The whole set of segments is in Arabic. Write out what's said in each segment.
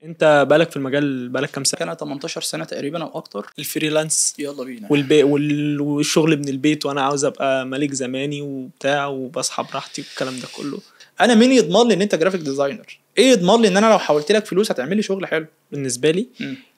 انت بقالك في المجال بقالك كام سنه؟ انا 18 سنه تقريبا او اكتر. الفريلانس يلا بينا. والشغل من البيت، وانا عاوز ابقى ملك زماني وبتاع وبصحى براحتي والكلام ده كله. انا مين يضمن لي ان انت جرافيك ديزاينر؟ ايه يضمن لي ان انا لو حولت لك فلوس هتعمل لي شغل حلو؟ بالنسبه لي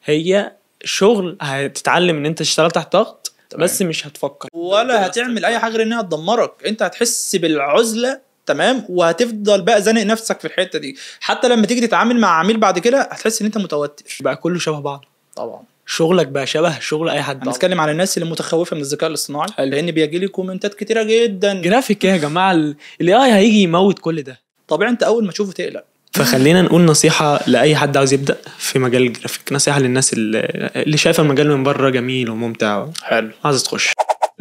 هي شغل هتتعلم ان انت تشتغل تحت ضغط، بس مش هتفكر ولا هتعمل اي حاجه غير انها تدمرك. انت هتحس بالعزله، تمام، وهتفضل بقى زانق نفسك في الحته دي. حتى لما تيجي تتعامل مع عميل بعد كده هتحس ان انت متوتر. بقى كله شبه بعض. طبعا شغلك بقى شبه شغل اي حد. هنتكلم عن الناس اللي متخوفه من الذكاء الاصطناعي، لان بيجي لي كومنتات كتيره جدا: جرافيك ايه يا جماعه؟ الاي اي هيجي يموت كل ده. طبيعي انت اول ما تشوفه تقلق. فخلينا نقول نصيحه لاي حد عاوز يبدا في مجال الجرافيك، نصيحه للناس اللي شايفه المجال من بره جميل وممتع، حلو، عايز تخش.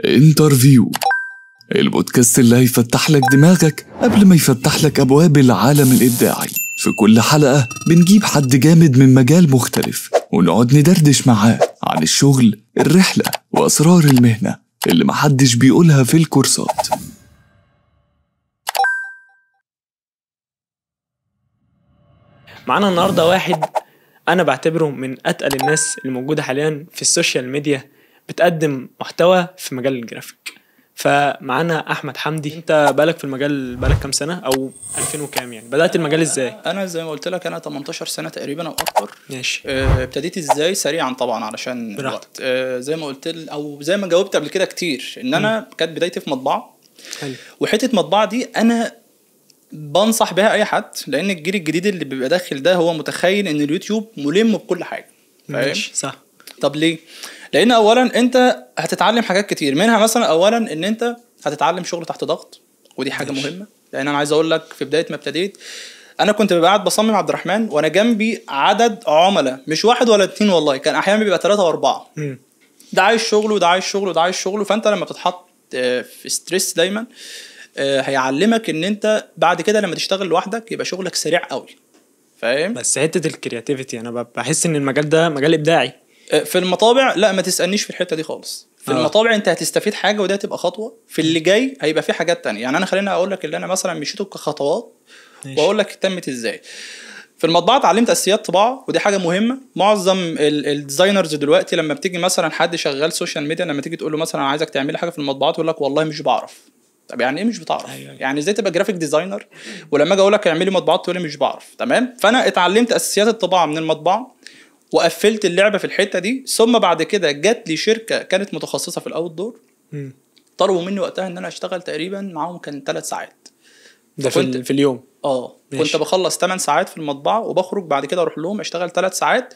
انترفيو، البودكاست اللي هيفتح لك دماغك قبل ما يفتح لك أبواب العالم الإبداعي. في كل حلقة بنجيب حد جامد من مجال مختلف ونقعد ندردش معاه عن الشغل، الرحلة، وأسرار المهنة اللي محدش بيقولها في الكورسات. معانا النهارده واحد انا بعتبره من اتقل الناس اللي موجوده حاليا في السوشيال ميديا بتقدم محتوى في مجال الجرافيك. فمعانا احمد حمدي. انت بقالك في المجال بقالك كام سنه، او 2000 وكام يعني؟ بدات المجال ازاي؟ انا زي ما قلت لك انا 18 سنه تقريبا او اكتر. ماشي. ابتديت ازاي؟ سريعا طبعا علشان الوقت. زي ما قلت او زي ما جاوبت قبل كده كتير ان انا كانت بدايتي في مطبعه. حلو. وحته مطبعه دي انا بنصح بها اي حد، لان الجيل الجديد اللي بيبقى داخل ده هو متخيل ان اليوتيوب ملم بكل حاجه. فاهم؟ صح. طب ليه؟ لان اولا انت هتتعلم حاجات كتير منها. مثلا اولا ان انت هتتعلم شغل تحت ضغط، ودي حاجه مهمه. لان انا عايز اقول لك في بدايه ما ابتديت انا كنت ببقى قاعد بصمم عبد الرحمن وانا جنبي عدد عملاء مش واحد ولا اتنين، والله كان احيانا بيبقى 3 و4. ده عايز شغل وده عايز شغل وده عايز شغل. فانت لما بتتحط في ستريس دايما هيعلمك ان انت بعد كده لما تشتغل لوحدك يبقى شغلك سريع قوي. فاهم؟ بس حته الكرياتيفيتي انا بحس ان المجال ده مجال ابداعي. في المطابع لا، ما تسألنيش في الحتة دي خالص. في المطابع انت هتستفيد حاجة وده هتبقى خطوة. في اللي جاي هيبقى في حاجات تانية. يعني انا خلينا اقول لك اللي انا مثلا مشيته كخطوات واقول لك تمت ازاي. في المطبعة اتعلمت اساسيات طباعة، ودي حاجة مهمة. معظم الديزاينرز دلوقتي لما بتيجي مثلا حد شغال سوشيال ميديا، لما تيجي تقول له مثلا انا عايزك تعمل لي حاجة في المطبعات، يقول لك والله مش بعرف. طب يعني ايه مش بتعرف؟ يعني ازاي تبقى جرافيك ديزاينر ولما اجي اقول لك اعمل لي مطبعات تقول لي مش بعرف؟ تمام. فانا اتعلمت اساسيات الطباعة من المطبعة وقفلت اللعبه في الحته دي. ثم بعد كده جات لي شركه كانت متخصصه في الاوت دور، طلبوا مني وقتها ان انا اشتغل تقريبا معاهم كان 3 ساعات. ده في اليوم. كنت بخلص 8 ساعات في المطبعه وبخرج بعد كده اروح لهم اشتغل 3 ساعات.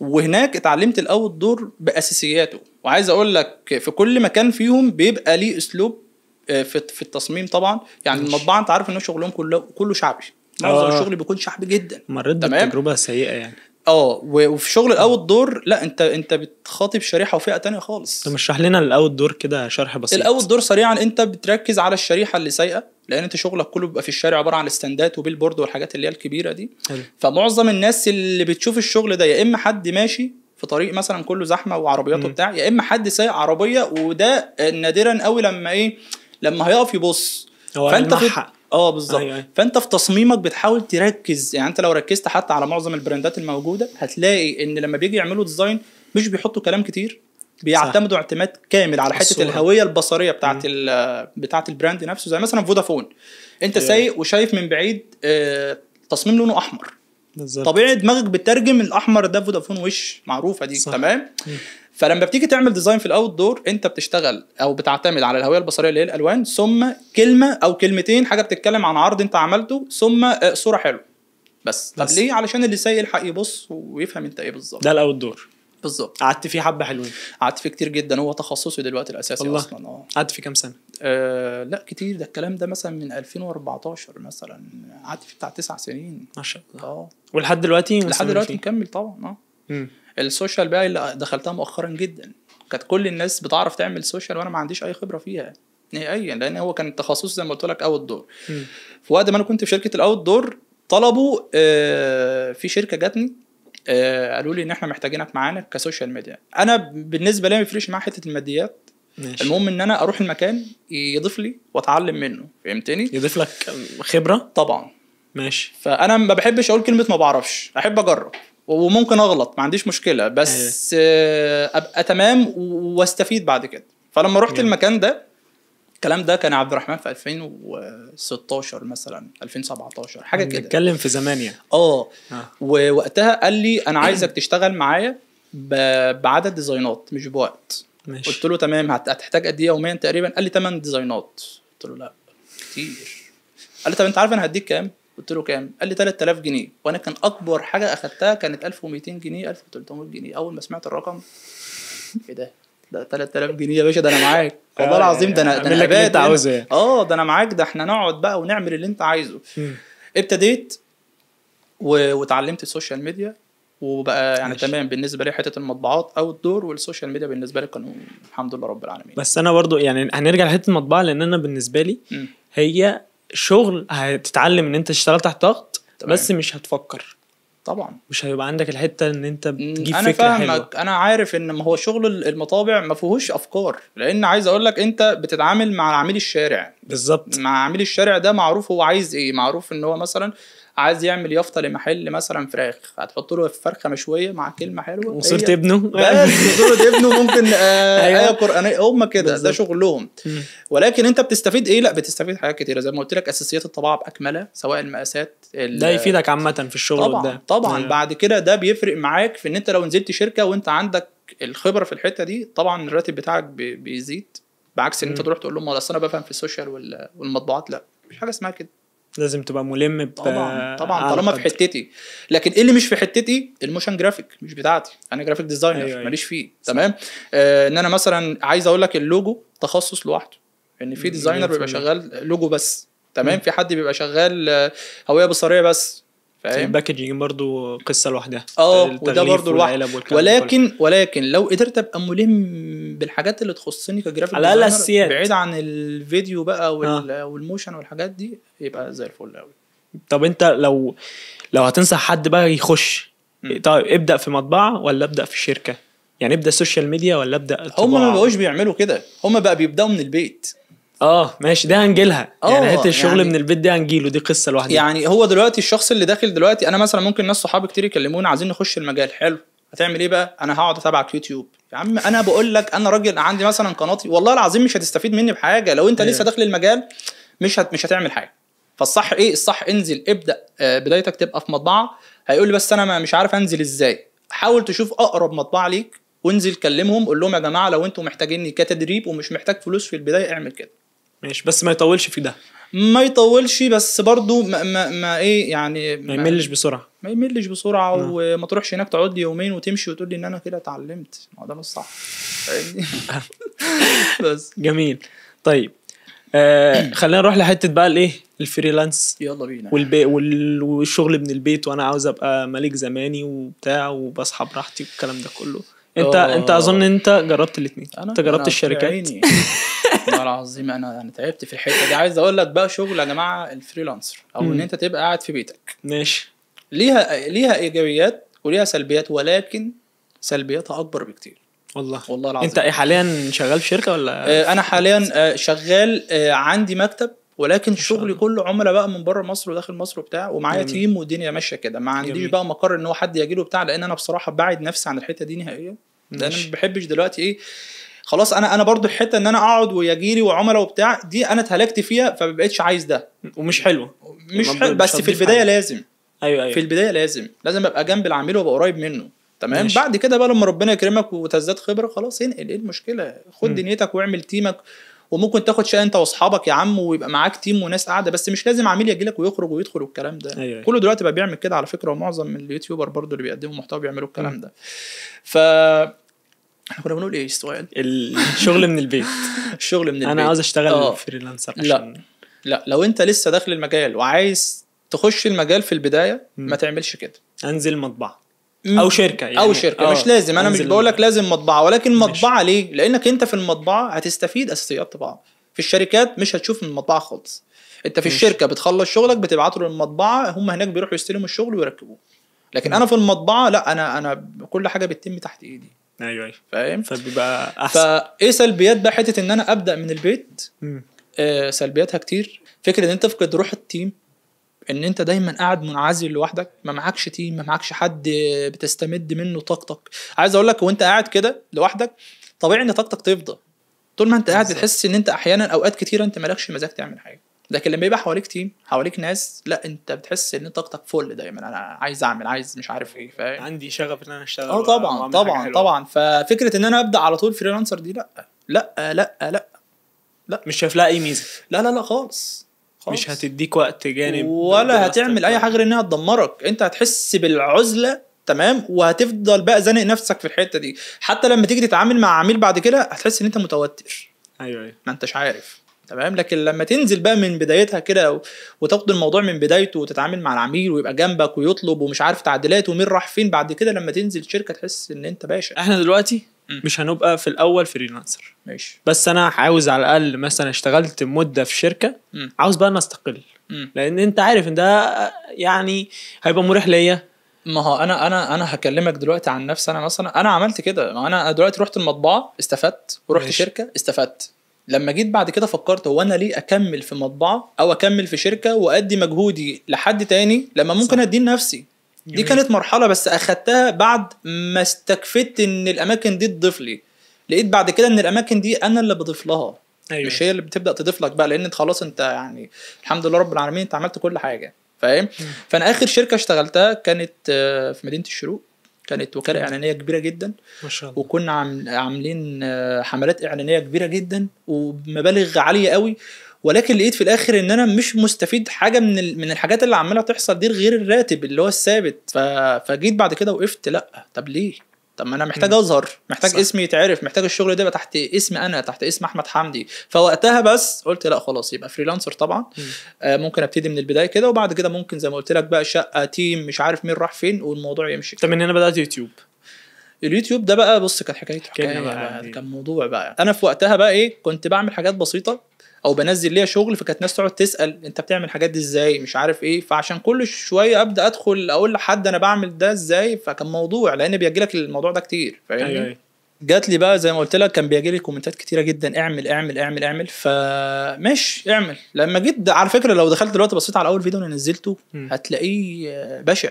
وهناك اتعلمت الاوت دور باساسياته. وعايز اقول لك في كل مكان فيهم بيبقى ليه اسلوب في التصميم طبعا. يعني المطبعه انت عارف ان شغلهم كله شعبي. معظم الشغل بيكون شعبي جدا. مريت بتجربه سيئه يعني. وفي شغل الاوت دور لا، انت بتخاطب شريحه وفئه تانية خالص. طب اشرح لنا الاوت دور كده شرح بسيط. الاوت دور سريعا انت بتركز على الشريحه اللي سايقه، لان انت شغلك كله بيبقى في الشارع عباره عن استندات وبيلبورد والحاجات اللي هي الكبيره دي. حلو. فمعظم الناس اللي بتشوف الشغل ده يا اما حد ماشي في طريق مثلا كله زحمه وعربيات وبتاع، يا اما حد سايق عربيه، وده نادرا قوي لما هيقف يبص. فانت بالظبط. أيوة. فانت في تصميمك بتحاول تركز. يعني انت لو ركزت حتى على معظم البراندات الموجوده هتلاقي ان لما بيجي يعملوا ديزاين مش بيحطوا كلام كتير، بيعتمدوا اعتماد كامل على حته الهويه البصريه بتاعه البراند نفسه. زي مثلا فودافون، انت سايق وشايف من بعيد تصميم لونه احمر بالزبط. طبيعي دماغك بتترجم الاحمر ده فودافون وش معروفه دي. صح. تمام. فلما بتيجي تعمل ديزاين في الاوت دور انت بتشتغل او بتعتمد على الهويه البصريه اللي هي الالوان، ثم كلمه او كلمتين حاجه بتتكلم عن عرض انت عملته، ثم صوره حلوه بس. طب ليه؟ علشان اللي سايق يلحق يبص ويفهم انت ايه بالظبط. ده الاوت دور بالظبط. قعدت فيه حبه حلوين. قعدت فيه كتير جدا. هو تخصصي دلوقتي الاساسي اصلا. قعدت فيه كام سنه؟ لا كتير. ده الكلام ده مثلا من 2014 مثلا. قعدت فيه بتاع 9 سنين ما شاء الله. ولحد دلوقتي مكمل طبعا. السوشيال بقى اللي دخلتها مؤخرا جدا. كانت كل الناس بتعرف تعمل سوشيال وانا ما عنديش اي خبره فيها نهائيا، لان هو كان تخصص زي ما قلت لك اوت دور. في وقت ما انا كنت في شركه الاوت دور طلبوا في شركه جاتني قالوا لي ان احنا محتاجينك معانا كسوشيال ميديا. انا بالنسبه لي ما يفرقش معايا حته الماديات. ماشي. المهم ان انا اروح المكان يضيف لي واتعلم منه. فهمتني؟ يضيف لك خبره طبعا. ماشي. فانا ما بحبش اقول كلمه ما بعرفش، احب اجرب وممكن اغلط، ما عنديش مشكله، بس ابقى تمام واستفيد بعد كده. فلما رحت المكان ده، الكلام ده كان عبد الرحمن في 2016 مثلا 2017 حاجه كده، نتكلم في زمان يعني. ووقتها قال لي انا عايزك تشتغل معايا بعدد ديزاينات مش بوقت. ماشي. قلت له تمام، هتحتاج قد ايه يوميا تقريبا؟ قال لي 8 ديزاينات. قلت له لا كتير. قال لي طب انت عارف انا هديك كام؟ قلت له كام؟ قال لي 3000 جنيه. وانا كان اكبر حاجه اخدتها كانت 1200 جنيه 1300 جنيه. اول ما سمعت الرقم ايه ده 3000 جنيه يا باشا، ده انا معاك والله العظيم، ده انا اللي انت عاوزه يعني. ده انا معاك، ده احنا نقعد بقى ونعمل اللي انت عايزه. ابتديت واتعلمت السوشيال ميديا، وبقى يعني ماشي. تمام بالنسبه لي حته المطبوعات او الدور والسوشيال ميديا بالنسبه لي كانوا الحمد لله رب العالمين. بس انا برضو يعني هنرجع لحته المطبعه، لان انا بالنسبه لي هي شغل هتتعلم ان انت تشتغل تحت ضغط، بس مش هتفكر طبعا، مش هيبقى عندك الحته ان انت تجيب أنا فكره حلوه. انا عارف ان ما هو شغل المطابع ما فيهوش افكار، لان عايز اقول لك انت بتتعامل مع عميل الشارع. بالظبط. مع عميل الشارع ده معروف هو عايز ايه، معروف ان هو مثلا عايز يعمل يافطه لمحل مثلا فراخ، هتحط له فرخه مشويه مع كلمه حلوه وصورة ابنه بس صورة ابنه ممكن آية قرآنية، هم كده ده شغلهم. ولكن انت بتستفيد ايه؟ لا بتستفيد حاجات كتيره زي ما قلت لك، اساسيات الطباعه باكملها، سواء المقاسات ده يفيدك عامه في الشغل طبعا طبعا. بعد كده ده بيفرق معاك في ان انت لو نزلت شركه وانت عندك الخبره في الحته دي، طبعا الراتب بتاعك بيزيد، بعكس ان انت تروح تقول لهم اصل انا بفهم في السوشيال والمطبوعات. لا مش حاجه اسمها كده، لازم تبقى ملم طبعا طالما في حتتي. لكن ايه اللي مش في حتتي؟ الموشن جرافيك مش بتاعتي، انا جرافيك ديزاينر. أيوة. ماليش فيه. تمام. ان انا مثلا عايز اقول لك اللوجو تخصص لوحده، ان في ديزاينر بيبقى شغال لوجو بس، تمام. في حد بيبقى شغال هويه بصريه بس، فاهم. الباكجينج برضو قصه لوحدها، وده برضو لوحده. ولكن لو قدرت ابقى ملم بالحاجات اللي تخصني كجرافيك ديزاينر بعيد عن الفيديو بقى والموشن والحاجات دي، يبقى زي الفل قوي. طب انت لو هتنصح حد بقى يخش، طيب ابدا في مطبعه ولا ابدا في شركه؟ يعني ابدا السوشيال ميديا ولا ابدا الطباعه؟ هم ما بقوش بيعملوا كده، هم بقى بيبداوا من البيت. ماشي، ده هنجيلها. يعني حته الشغل يعني من البيت دي هنجيله، دي قصه لوحدها. يعني هو دلوقتي الشخص اللي داخل دلوقتي، انا مثلا ممكن ناس صحابي كتير يكلموني عايزين نخش المجال، حلو هتعمل ايه بقى؟ انا هقعد اتابعك يوتيوب. يا عم انا بقول لك انا راجل عندي مثلا قناتي، والله العظيم مش هتستفيد مني بحاجه لو انت لسه داخل المجال، مش هتعمل حاجه. فالصح ايه؟ الصح انزل ابدا، بدايتك تبقى في مطبعه. هيقول لي بس انا مش عارف انزل ازاي. حاول تشوف اقرب مطبعه ليك وانزل كلمهم، قول لهم يا جماعه لو انتم محتاجيني كتدريب ومش محتاج فلوس في البدايه اعمل كده. ماشي، بس ما يطولش في ده. ما يطولش، بس برضو ما ايه يعني، ما يملش بسرعه. وما تروحش هناك تقعد لي يومين وتمشي وتقول لي ان انا كده اتعلمت. ما ده مش صح، فاهمني. بس جميل. طيب خلينا نروح لحته بقى الايه، الفريلانس. يلا بينا. والشغل من البيت، وانا عاوز ابقى ملك زماني وبتاع وبصحى براحتي والكلام ده كله. انت اظن انت جربت الاثنين. انت جربت الشركات. والله العظيم انا تعبت في الحته دي. عايز اقول لك بقى شغل يا جماعه الفريلانسر، او ان انت تبقى قاعد في بيتك، ماشي، ليها ايجابيات وليها سلبيات، ولكن سلبياتها اكبر بكتير. والله العظيم. انت حاليا شغال في شركه ولا؟ انا حاليا شغال، عندي مكتب، ولكن شغلي كله عملاء بقى من بره مصر وداخل مصر وبتاع، ومعايا تيم والدنيا ماشيه كده. ما عنديش بقى مقر ان هو حد يجي له بتاع، لان انا بصراحه بعد نفسي عن الحته دي نهائيا. لان انا ما بحبش دلوقتي ايه، خلاص انا برضو الحته ان انا اقعد ويجيلي وعملاء وبتاع دي انا اتهلكت فيها، فمبقتش عايز ده. ومش حلو، بس في البدايه لازم. ايوه في البدايه لازم ابقى جنب العميل وابقى قريب منه، تمام. ماشي. بعد كده بقى لما ربنا يكرمك وتزداد خبره، خلاص انقل. ايه المشكله؟ خد دنيتك واعمل تيمك، وممكن تاخد شقه انت واصحابك يا عم، ويبقى معاك تيم وناس قاعده، بس مش لازم عميل يجيلك ويخرج ويدخل والكلام ده. أيوة. كله دلوقتي بقى بيعمل كده على فكره، ومعظم من اليوتيوبر برضو اللي بيقدموا محتوى بيعملوا الكلام ده. احنا كنا بنقول ايه السؤال؟ الشغل من البيت. الشغل من البيت. انا عاوز اشتغل فريلانسر عشان لا لو انت لسه داخل المجال وعايز تخش المجال في البدايه، ما تعملش كده. انزل مطبعه او شركه يعني. او شركه مش لازم. انا مش بقولك لازم مطبعه، ولكن مطبعه ليه؟ لانك انت في المطبعه هتستفيد اساسيات طباعه. في الشركات مش هتشوف المطبعه خالص. انت في الشركه بتخلص شغلك بتبعته للمطبعه، هم هناك بيروحوا يستلموا الشغل ويركبوه. لكن انا في المطبعه لا، انا كل حاجه بتتم تحت ايدي. ايوه فاهم. فبيبقى احسن. فايه سلبيات بقى حته ان انا ابدا من البيت؟ سلبياتها كتير. فكره ان انت تفقد روح التيم، ان انت دايما قاعد منعزل لوحدك، ما معكش تيم، ما معكش حد بتستمد منه طاقتك. عايز اقول لك وانت قاعد كده لوحدك طبيعي ان طاقتك تفضى. طول ما انت قاعد بتحس ان انت احيانا اوقات كتيره انت مالكش مزاج تعمل حاجه، لكن لما يبقى حواليك تيم، حواليك ناس، لا انت بتحس ان طاقتك فل دايما، انا عايز اعمل، عايز مش عارف ايه، فاهم؟ عندي شغف ان انا اشتغل. طبعا طبعا طبعا. ففكره ان انا ابدا على طول فريلانسر دي لا لا لا لا لا، مش شايف لها اي ميزه. لا لا لا خالص. مش هتديك وقت جانب ولا هتعمل اي حاجه غير انها تدمرك. انت هتحس بالعزله، تمام، وهتفضل بقى زانق نفسك في الحته دي. حتى لما تيجي تتعامل مع عميل بعد كده هتحس ان انت متوتر. ايوه ما انتش عارف، تمام. لكن لما تنزل بقى من بدايتها كده وتاخد الموضوع من بدايته وتتعامل مع العميل ويبقى جنبك ويطلب ومش عارف تعديلات ومين راح فين، بعد كده لما تنزل شركه تحس ان انت باشا. احنا دلوقتي مش هنبقى في الاول فريلانسر، ماشي، بس انا عاوز على الاقل مثلا اشتغلت مده في شركه، عاوز بقى انا استقل، لان انت عارف ان ده يعني هيبقى مريح ليا. ما هو انا هكلمك دلوقتي عن نفسي. انا مثلا انا عملت كده. ما انا دلوقتي رحت المطبعه استفدت، ورحت ماشي. شركه استفدت. لما جيت بعد كده فكرت هو انا ليه اكمل في مطبعه او اكمل في شركه وادي مجهودي لحد تاني لما ممكن اديه لنفسي. دي كانت مرحله بس اخدتها بعد ما استكفيت ان الاماكن دي تضيف لي. لقيت بعد كده ان الاماكن دي انا اللي بضيف لها. أيوة. مش هي اللي بتبدا تضيف لك بقى، لان انت خلاص انت يعني الحمد لله رب العالمين انت عملت كل حاجه، فاهم؟ فانا اخر شركه اشتغلتها كانت في مدينه الشروق. كانت وكاله اعلانيه كبيره جدا ما شاء الله. وكنا عاملين حملات اعلانيه كبيره جدا ومبالغ عاليه قوي. ولكن لقيت في الاخر ان انا مش مستفيد حاجه من الحاجات اللي عماله تحصل دي غير الراتب اللي هو الثابت. فجيت بعد كده وقفت، لا طب ليه؟ طب ما انا محتاج اظهر، محتاج صح. اسمي يتعرف، محتاج الشغل ده يبقى تحت اسمي انا، تحت اسم احمد حمدي. فوقتها بس قلت لا خلاص يبقى فريلانسر طبعا. ممكن ابتدي من البدايه كده، وبعد كده ممكن زي ما قلت لك بقى شقه، تيم، مش عارف مين راح فين، والموضوع يمشي. طب من هنا بدات يوتيوب. اليوتيوب ده بقى بص كانت حكايه بقى كان موضوع بقى. انا في وقتها بقى ايه، كنت بعمل حاجات بسيطه او بنزل ليها شغل، فكانت ناس تقعد تسال انت بتعمل الحاجات دي ازاي، مش عارف ايه. فعشان كل شويه ابدا ادخل اقول لحد انا بعمل ده ازاي، فكان موضوع لان بيجي لك الموضوع ده كتير، فاهمني؟ أيوة. جات لي بقى زي ما قلت لك كان بيجي لي كومنتات كتيره جدا، اعمل اعمل اعمل اعمل، فماشي اعمل. لما جيت على فكره لو دخلت دلوقتي بصيت على اول فيديو انا نزلته هتلاقيه بشع.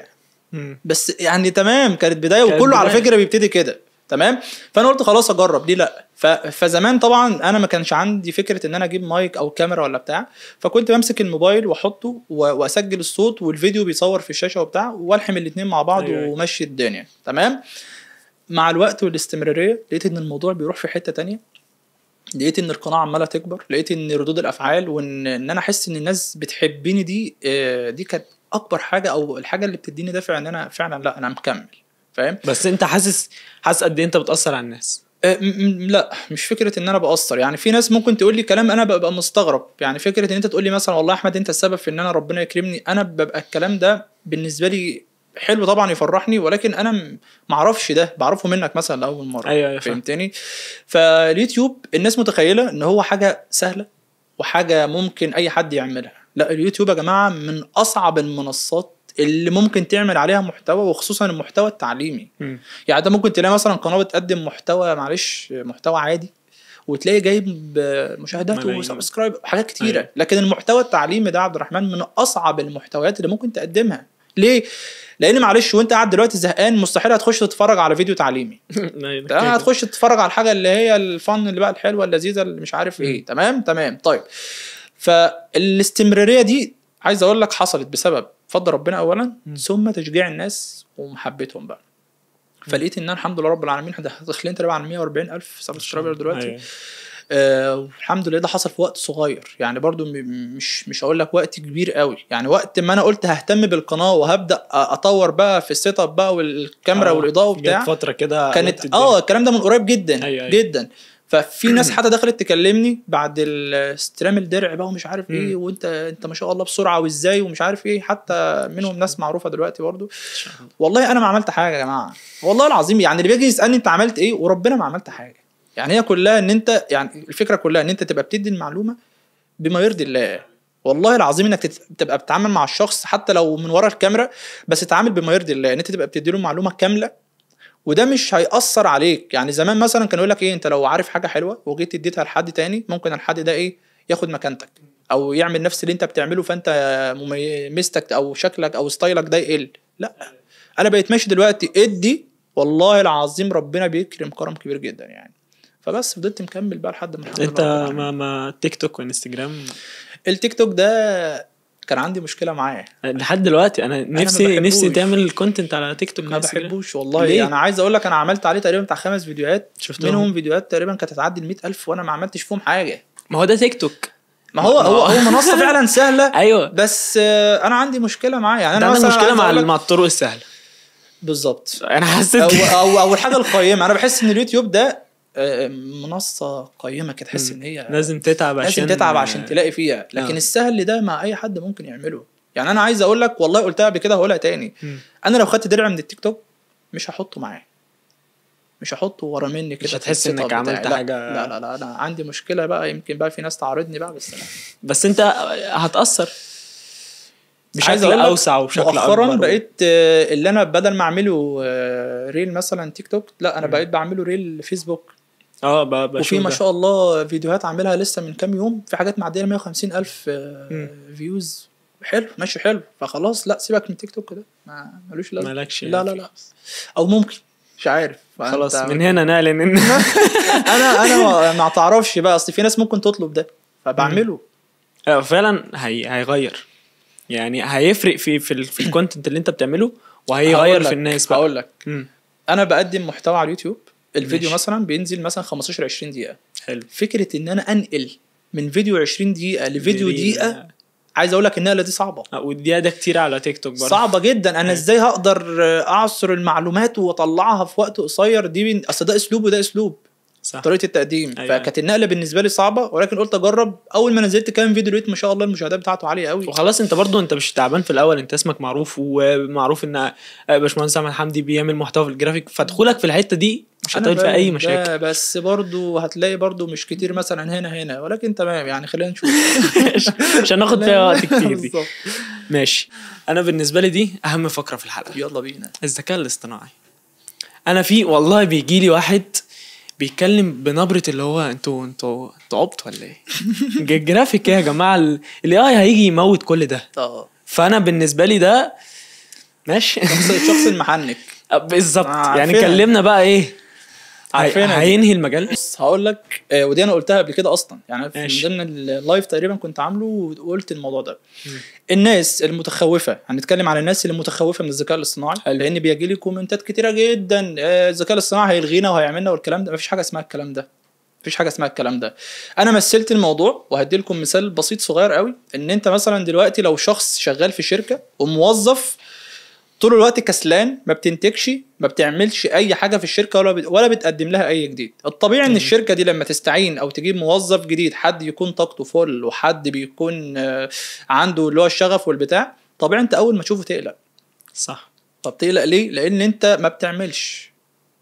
بس يعني تمام، كانت بدايه وكله على فكره بيبتدي كده، تمام. فانا قلت خلاص اجرب ليه لا. فزمان طبعا انا ما كانش عندي فكره ان انا اجيب مايك او كاميرا ولا بتاع، فكنت بمسك الموبايل واحطه واسجل الصوت والفيديو بيصور في الشاشه وبتاع، والحم الاثنين مع بعض. أيوة. ومشي الدنيا تمام. مع الوقت والاستمراريه لقيت ان الموضوع بيروح في حته تانية. لقيت ان القناه عماله تكبر، لقيت ان ردود الافعال وان انا احس ان الناس بتحبني دي كانت اكبر حاجه او الحاجه اللي بتديني دافع ان انا فعلا لا انا مكمل، فاهم؟ بس انت حاسس قد ايه انت بتاثر على الناس؟ لا مش فكره ان انا باثر. يعني في ناس ممكن تقول لي كلام انا ببقى مستغرب. يعني فكره ان انت تقول لي مثلا والله يا احمد انت السبب في ان انا ربنا يكرمني، انا ببقى الكلام ده بالنسبه لي حلو طبعا يفرحني، ولكن انا ما اعرفش ده، بعرفه منك مثلا لاول مره. أيوة فهمتني؟ فاليوتيوب الناس متخيله ان هو حاجه سهله وحاجه ممكن اي حد يعملها. لا، اليوتيوب يا جماعه من اصعب المنصات اللي ممكن تعمل عليها محتوى، وخصوصا المحتوى التعليمي. يعني ده ممكن تلاقي مثلا قناه بتقدم محتوى، معلش محتوى عادي، وتلاقي جايب مشاهدات وسبسكرايب وحاجات كتيره. أيوة. لكن المحتوى التعليمي ده عبد الرحمن من اصعب المحتويات اللي ممكن تقدمها. ليه؟ لان معلش وانت قاعد دلوقتي زهقان مستحيل هتخش تتفرج على فيديو تعليمي. هتخش تتفرج على الحاجه اللي هي الفن اللي بقى الحلوه اللذيذه اللي مش عارف ايه. تمام. طيب، فالاستمراريه دي عايز اقول لك حصلت بسبب فضل ربنا اولا، ثم تشجيع الناس ومحبتهم بقى. فلقيت ان انا الحمد لله رب العالمين داخلين تقريبا على 140,000 سبسكرايبر دلوقتي. أيوة. الحمد لله ده حصل في وقت صغير، يعني برضو مش هقول لك وقت كبير قوي. يعني وقت ما انا قلت ههتم بالقناه وهبدا اطور بقى في السيت اب بقى والكاميرا والاضاءه وبتاع، فتره كده كانت الكلام ده من قريب جدا. أيوة. جدا. ففي ناس حتى دخلت تكلمني بعد الاستلام الدرع بقى ومش عارف ايه، وانت ما شاء الله بسرعه وازاي ومش عارف ايه، حتى منهم ناس معروفه دلوقتي برضو. والله انا ما عملت حاجه يا جماعه، والله العظيم. يعني اللي بيجي يسالني انت عملت ايه، وربنا ما عملت حاجه. يعني هي كلها ان انت، يعني الفكره كلها ان انت تبقى بتدي المعلومه بما يرضي الله. والله العظيم انك تبقى بتتعامل مع الشخص حتى لو من ورا الكاميرا، بس تتعامل بما يرضي الله، ان انت تبقى بتدي له معلومه كامله، وده مش هيأثر عليك. يعني زمان مثلا كانوا يقول لك ايه، انت لو عارف حاجه حلوه وجيت اديتها لحد تاني ممكن الحد ده ايه ياخد مكانتك. او يعمل نفس اللي انت بتعمله فانت ميزتك او شكلك او ستايلك ده يقل. لا، انا بقيت ماشي دلوقتي ادي والله العظيم ربنا بيكرم كرم كبير جدا يعني. فبس فضلت مكمل بقى لحد ما انت ما تيك توك وانستجرام؟ التيك توك ده كان عندي مشكله معاه لحد دلوقتي. انا نفسي تعمل كونتنت على تيك توك. ما بحبوش والله ليه؟ انا عايز اقول لك انا عملت عليه تقريبا بتاع 5 فيديوهات شفتهم، منهم فيديوهات تقريبا كانت هتعدي ال 100,000 وانا ما عملتش فيهم حاجه. ما هو ده تيك توك. ما هو منصه فعلا سهله. ايوه، بس انا عندي مشكله معاه يعني. انا مثلا مشكله مع الطرق السهله بالظبط. انا حسيت او الحاجه القيمه. انا بحس ان اليوتيوب ده منصه قيمه كده، تحس ان هي لازم تتعب عشان تلاقي فيها. لكن السهل ده مع اي حد ممكن يعمله يعني. انا عايز اقول لك والله قلتها قبل كده هقولها تاني. انا لو خدت درع من التيك توك مش هحطه معاه، مش هحطه ورا مني كده، مش هتحس انك عملت حاجه. لا انا عندي مشكله بقى. يمكن بقى في ناس تعارضني بقى، بس انت هتأثر بشكل اوسع وبشكل اكبر. مؤخرا بقيت اللي انا بدل ما اعمله ريل مثلا تيك توك، لا انا بقيت بعمله ريل فيسبوك. وفي ما شاء الله فيديوهات عاملها لسه من كام يوم في حاجات معديه 150,000 فيوز. حلو ماشي حلو. فخلاص لا سيبك من تيك توك ده، ملوش لازمه. لا او ممكن مش عارف خلاص من هنا نعلن ان انا ما تعرفش بقى. اصل في ناس ممكن تطلب ده فبعمله. فعلا هيغير يعني، هيفرق في الكونتنت اللي انت بتعمله، وهيغير في الناس بقى. هقول لك انا بقدم محتوى على اليوتيوب. الفيديو مثلا بينزل مثلا 15 20 دقيقه. حلو. فكره ان انا انقل من فيديو 20 دقيقه لفيديو دقيقه، عايز اقول لك النقله دي صعبه. والدقيقه ده كتير على تيك توك برضه، صعبه جدا. انا ازاي هقدر اعصر المعلومات واطلعها في وقت قصير؟ دي اصل ده اسلوب وده اسلوب، صح. طريقه التقديم. فكانت النقله بالنسبه لي صعبه، ولكن قلت اجرب. اول ما نزلت كام فيديو لقيت ما شاء الله المشاهدات بتاعته عاليه قوي. وخلاص انت برضو انت مش تعبان في الاول، انت اسمك معروف، ومعروف ان باشمهندس احمد حمدي بيعمل محتوى في الجرافيك، فدخولك في الحته دي مش هتقابل فيها اي مشاكل. بس برضو هتلاقي برضو مش كتير مثلا هنا ولكن تمام يعني. خلينا نشوف مش هناخد فيها وقت كتير دي. ماشي. انا بالنسبه لي دي اهم فقره في الحلقه. يلا بينا. الذكاء الاصطناعي. انا في والله بيجي لي واحد بيتكلم بنبرة اللي هو انتوا عبط ولا ايه؟ الجرافيك يا جماعه، الاي هيجي يموت كل ده. فانا بالنسبه لي ده ماشي الشخص المحنك بالظبط. يعني كلمنا بقى ايه هينهي المجال. بص هقول لك ودي انا قلتها قبل كده اصلا يعني من ضمن اللايف تقريبا كنت عامله وقلت الموضوع ده. الناس المتخوفه، هنتكلم على الناس اللي متخوفه من الذكاء الاصطناعي، لان بيجي لي كومنتات كتيره جدا الذكاء الاصطناعي هيلغينا وهيعملنا والكلام ده. مفيش حاجه اسمها الكلام ده، مفيش حاجه اسمها الكلام ده. انا مثلت الموضوع وهدي لكم مثال بسيط صغير قوي. ان انت مثلا دلوقتي لو شخص شغال في شركه وموظف طول الوقت كسلان، ما بتنتجش، ما بتعملش اي حاجه في الشركه ولا بتقدم لها اي جديد، الطبيعي ان الشركه دي لما تستعين او تجيب موظف جديد، حد يكون طاقته فل وحد بيكون عنده اللي هو الشغف والبتاع، طبيعي انت اول ما تشوفه تقلق. صح. طب تقلق ليه؟ لان انت ما بتعملش،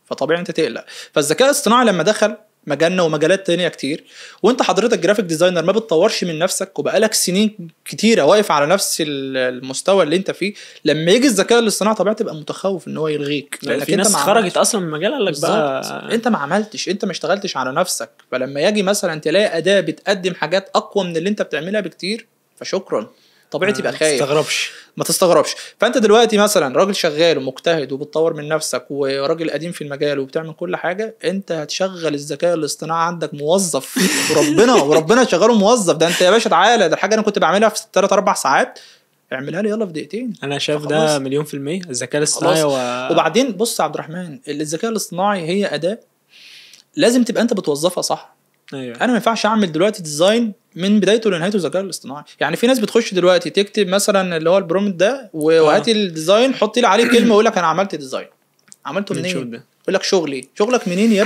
فطبيعي انت تقلق. فالذكاء الاصطناعي لما دخل مجالنا ومجالات تانية كتير، وانت حضرتك جرافيك ديزاينر ما بتطورش من نفسك وبقالك سنين كتيرة واقف على نفس المستوى اللي انت فيه، لما يجي الذكاء الاصطناعي طبيعي تبقى متخوف ان هو يلغيك. لانك في ناس خرجت اصلا من المجال قال لك بقى انت ما عملتش، انت ما اشتغلتش على نفسك. فلما يجي مثلا تلاقي اداة بتقدم حاجات اقوى من اللي انت بتعملها بكتير، فشكرا طبيعي تبقى خايف. ما تستغربش. فانت دلوقتي مثلا راجل شغال ومجتهد وبتطور من نفسك وراجل قديم في المجال وبتعمل كل حاجه، انت هتشغل الذكاء الاصطناعي عندك موظف وربنا تشغله موظف. ده انت يا باشا تعالى، ده الحاجه انا كنت بعملها في 3-4 ساعات اعملها لي يلا في دقيقتين. انا شايف ده 100% الذكاء الاصطناعي. وبعدين بص يا عبد الرحمن، الذكاء الاصطناعي هي اداه لازم تبقى انت بتوظفها صح. أيوة. انا ما ينفعش اعمل دلوقتي ديزاين من بدايته لنهايته الذكاء الاصطناعي. يعني في ناس بتخش دلوقتي تكتب مثلا اللي هو البرومت ده وهاتي الديزاين، حطي لي عليه كلمه ويقول لك انا عملت ديزاين. عملته منين؟ يقول لك شغلك منين يا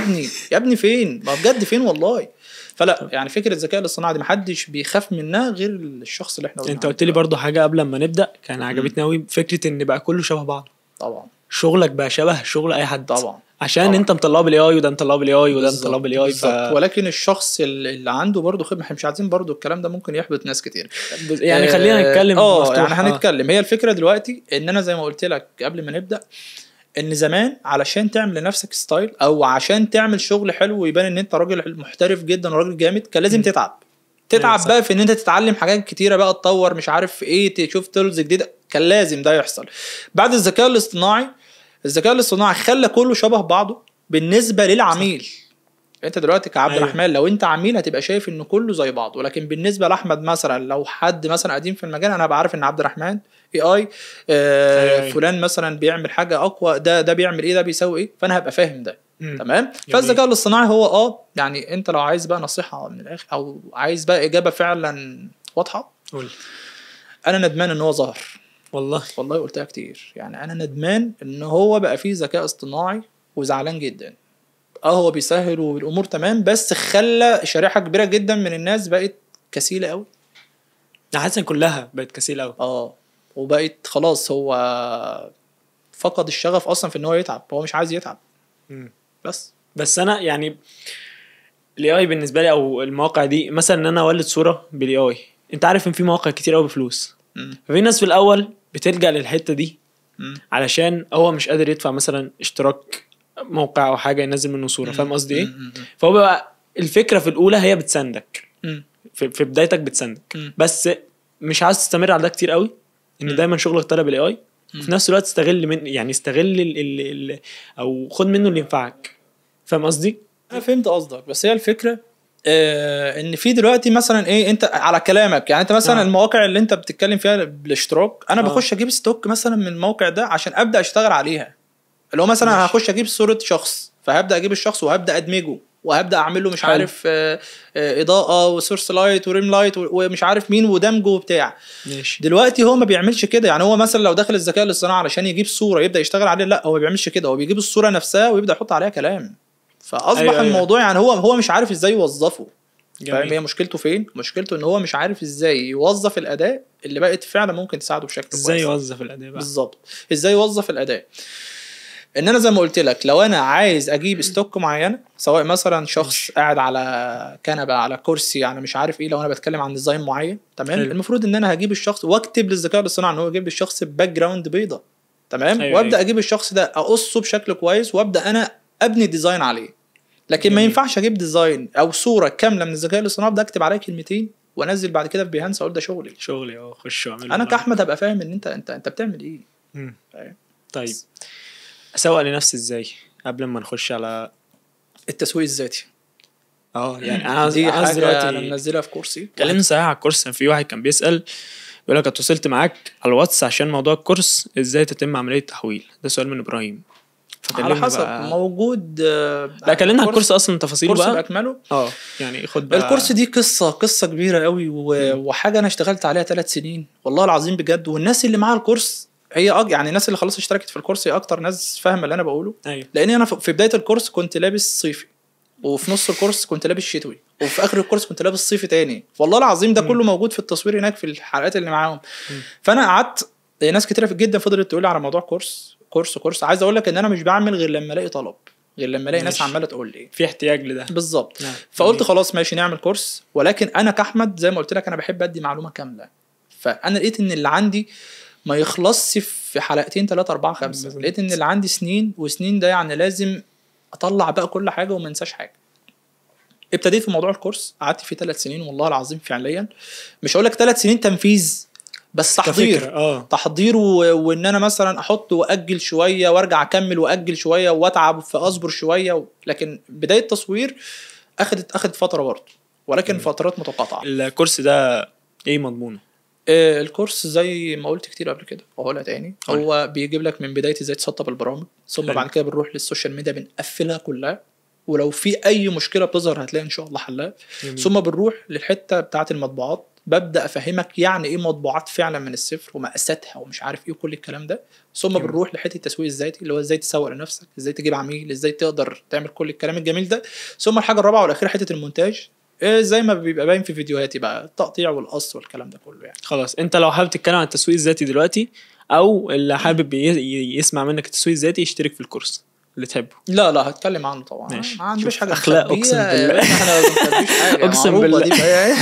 ابني فين؟ ما بجد فين والله. فلا يعني فكره الذكاء الاصطناعي دي محدش بيخاف منها غير الشخص اللي احنا قلنا. انت قلت لي برضو حاجه قبل ما نبدا كان عجبتني قوي، فكره ان بقى كله شبه بعض. طبعا شغلك بقى شبه شغل اي حد طبعا، عشان انت مطلعه بالاي اي وده مطلعه بالاي اي وده مطلعه بالاي اي. ولكن الشخص اللي عنده برضه خدمه، احنا مش عايزين برضه الكلام ده ممكن يحبط ناس كتير. يعني خلينا نتكلم يعني هنتكلم. هي الفكره دلوقتي ان انا زي ما قلت لك قبل ما نبدا، ان زمان علشان تعمل لنفسك ستايل او عشان تعمل شغل حلو ويبان ان انت راجل محترف جدا وراجل جامد، كان لازم تتعب. تتعب بقى في ان انت تتعلم حاجات كتيره بقى، تطور مش عارف ايه، تشوف تولز جديده، كان لازم ده يحصل. بعد الذكاء الاصطناعي خلى كله شبه بعضه بالنسبه للعميل. صح. انت دلوقتي كعبد الرحمن لو انت عميل هتبقى شايف ان كله زي بعضه، ولكن بالنسبه لاحمد مثلا لو حد مثلا قديم في المجال، انا هبقى عارف ان عبد الرحمن اي فلان مثلا بيعمل حاجه اقوى، ده بيعمل ايه، ده بيسوي ايه، فانا هبقى فاهم ده. تمام. فالذكاء الاصطناعي هو يعني انت لو عايز بقى نصيحه من الاخر او عايز بقى اجابه فعلا واضحه، قول. انا ندمان ان هو ظهر، والله قلتها كتير، يعني انا ندمان ان هو بقى فيه ذكاء اصطناعي وزعلان جدا. هو بيسهل والامور تمام، بس خلى شريحه كبيره جدا من الناس بقت كسيله قوي. حاسس كلها بقت كسيله قوي. وبقت خلاص هو فقد الشغف اصلا في ان هو يتعب، هو مش عايز يتعب. بس انا يعني الاي اي بالنسبه لي او المواقع دي، مثلا ان انا اولد صوره بالاي اي، انت عارف ان في مواقع كتير قوي بفلوس. ففي ناس في الاول بتلجأ للحته دي علشان هو مش قادر يدفع مثلا اشتراك موقع او حاجه ينزل منه صوره، فاهم قصدي ايه؟ فهو بقى الفكره في الاولى هي بتساندك في بدايتك، بتساندك بس مش عايز تستمر على ده كتير قوي، ان دايما شغلك طالع بالاي اي، وفي نفس الوقت استغل او خد منه اللي ينفعك، فاهم قصدي؟ انا فهمت قصدك، بس هي الفكره ان في دلوقتي مثلا ايه، انت على كلامك يعني انت مثلا المواقع اللي انت بتتكلم فيها بالاشتراك، انا بخش اجيب ستوك مثلا من الموقع ده عشان ابدا اشتغل عليها. اللي هو مثلا انا هخش اجيب صوره شخص، فهبدا اجيب الشخص وهبدا ادمجه وهبدا اعمل له مش عارف اضاءه وسورس لايت وريم لايت ومش عارف مين ودمجه وبتاع. دلوقتي هو ما بيعملش كده، يعني هو مثلا لو دخل الذكاء الاصطناعي علشان يجيب صوره يبدا يشتغل عليها، لا هو ما بيعملش كده، هو بيجيب الصوره نفسها ويبدا يحط عليها كلام. فاصبح الموضوع يعني هو مش عارف ازاي يوظفه. فاهم هي مشكلته فين؟ مشكلته ان هو مش عارف ازاي يوظف الاداه اللي بقت فعلا ممكن تساعده بشكل كويس. ازاي يوظف الاداه بقى بالظبط، ازاي يوظف الاداه. ان انا زي ما قلت لك لو انا عايز اجيب ستوك معينه، سواء مثلا شخص قاعد على كنبه على كرسي يعني مش عارف ايه، لو انا بتكلم عن ديزاين معين تمام، المفروض ان انا هجيب الشخص واكتب للذكاء الاصطناعي ان هو يجيب لي الشخص باك جراوند بيضه تمام. وابدا اجيب الشخص ده اقصه بشكل كويس وابدا انا ابني ديزاين عليه. لكن ما ينفعش اجيب ديزاين او صوره كامله من الذكاء الاصطناعي ابدا اكتب عليها كلمتين وانزل بعد كده في بيهانس اقول ده شغلي خش واعمل. انا كاحمد هبقى فاهم ان انت بتعمل ايه. طيب اسوق لنفسي ازاي قبل ما نخش على التسويق الذاتي؟ يعني انا دي حاجه انا منزلها في كورسي. كلمني صحيح على الكورس. في واحد كان بيسال بيقول لك اتصلت معاك على الواتس عشان موضوع الكورس ازاي تتم عمليه التحويل، ده سؤال من ابراهيم. على حسب موجود. لا كلمنا على الكورس اصلا تفاصيله بقى باكمله. يعني خد بقى الكورس دي قصه كبيره قوي وحاجه انا اشتغلت عليها 3 سنين والله العظيم بجد. والناس اللي معاها الكورس هي يعني الناس اللي خلاص اشتركت في الكورس هي اكتر ناس فاهمه اللي انا بقوله. لان انا في بدايه الكورس كنت لابس صيفي، وفي نص الكورس كنت لابس شتوي، وفي اخر الكورس كنت لابس صيفي تاني. والله العظيم ده كله موجود في التصوير هناك في الحلقات اللي معاهم. فانا قعدت، ناس كتيره جدا فضلت تقول لي على موضوع كورس. عايز اقول لك ان انا مش بعمل غير لما الاقي طلب، غير لما الاقي ناس عماله تقول لي في احتياج لده بالظبط. فقلت خلاص ماشي نعمل كورس. ولكن انا كاحمد زي ما قلت لك انا بحب ادي معلومه كامله. فانا لقيت ان اللي عندي ما يخلصش في حلقتين 3 4 5. لقيت ان اللي عندي سنين وسنين، ده يعني لازم اطلع بقى كل حاجه وما انساش حاجه. ابتديت في موضوع الكورس، قعدت فيه 3 سنين والله العظيم فعليا. مش هقول لك 3 سنين تنفيذ بس تحضير وان انا مثلا احط واجل شويه وارجع اكمل واجل شويه واتعب فاصبر شويه. لكن بدايه التصوير اخذت فتره برضه، ولكن فترات متقاطعه. الكورس ده ايه مضمونه؟ الكورس زي ما قلت كتير قبل كده وهقولها تاني، هو بيجيب لك من بدايه ازاي تسطب البرامج، ثم بعد كده بنروح للسوشيال ميديا بنقفلها كلها، ولو في اي مشكله بتظهر هتلاقي ان شاء الله حلها. ثم بنروح للحته بتاعه المطبوعات، ببدا افهمك يعني ايه مطبوعات فعلا من الصفر ومقاساتها ومش عارف ايه وكل الكلام ده. ثم بنروح لحته التسويق الذاتي اللي هو ازاي تسوق لنفسك، ازاي تجيب عميل، ازاي تقدر تعمل كل الكلام الجميل ده. ثم الحاجه الرابعه والاخيره حته المونتاج، زي ما بيبقى باين في فيديوهاتي بقى، التقطيع والقص والكلام ده كله. يعني خلاص انت لو حابب تتكلم عن التسويق الذاتي دلوقتي، او اللي حابب يسمع منك التسويق الذاتي، يشترك في الكورس اللي تحبه. لا هتكلم عنه طبعا. ما عنديش حاجه اخلاق، اقسم بالله احنا ما بنخبيش حاجه اقسم بالله.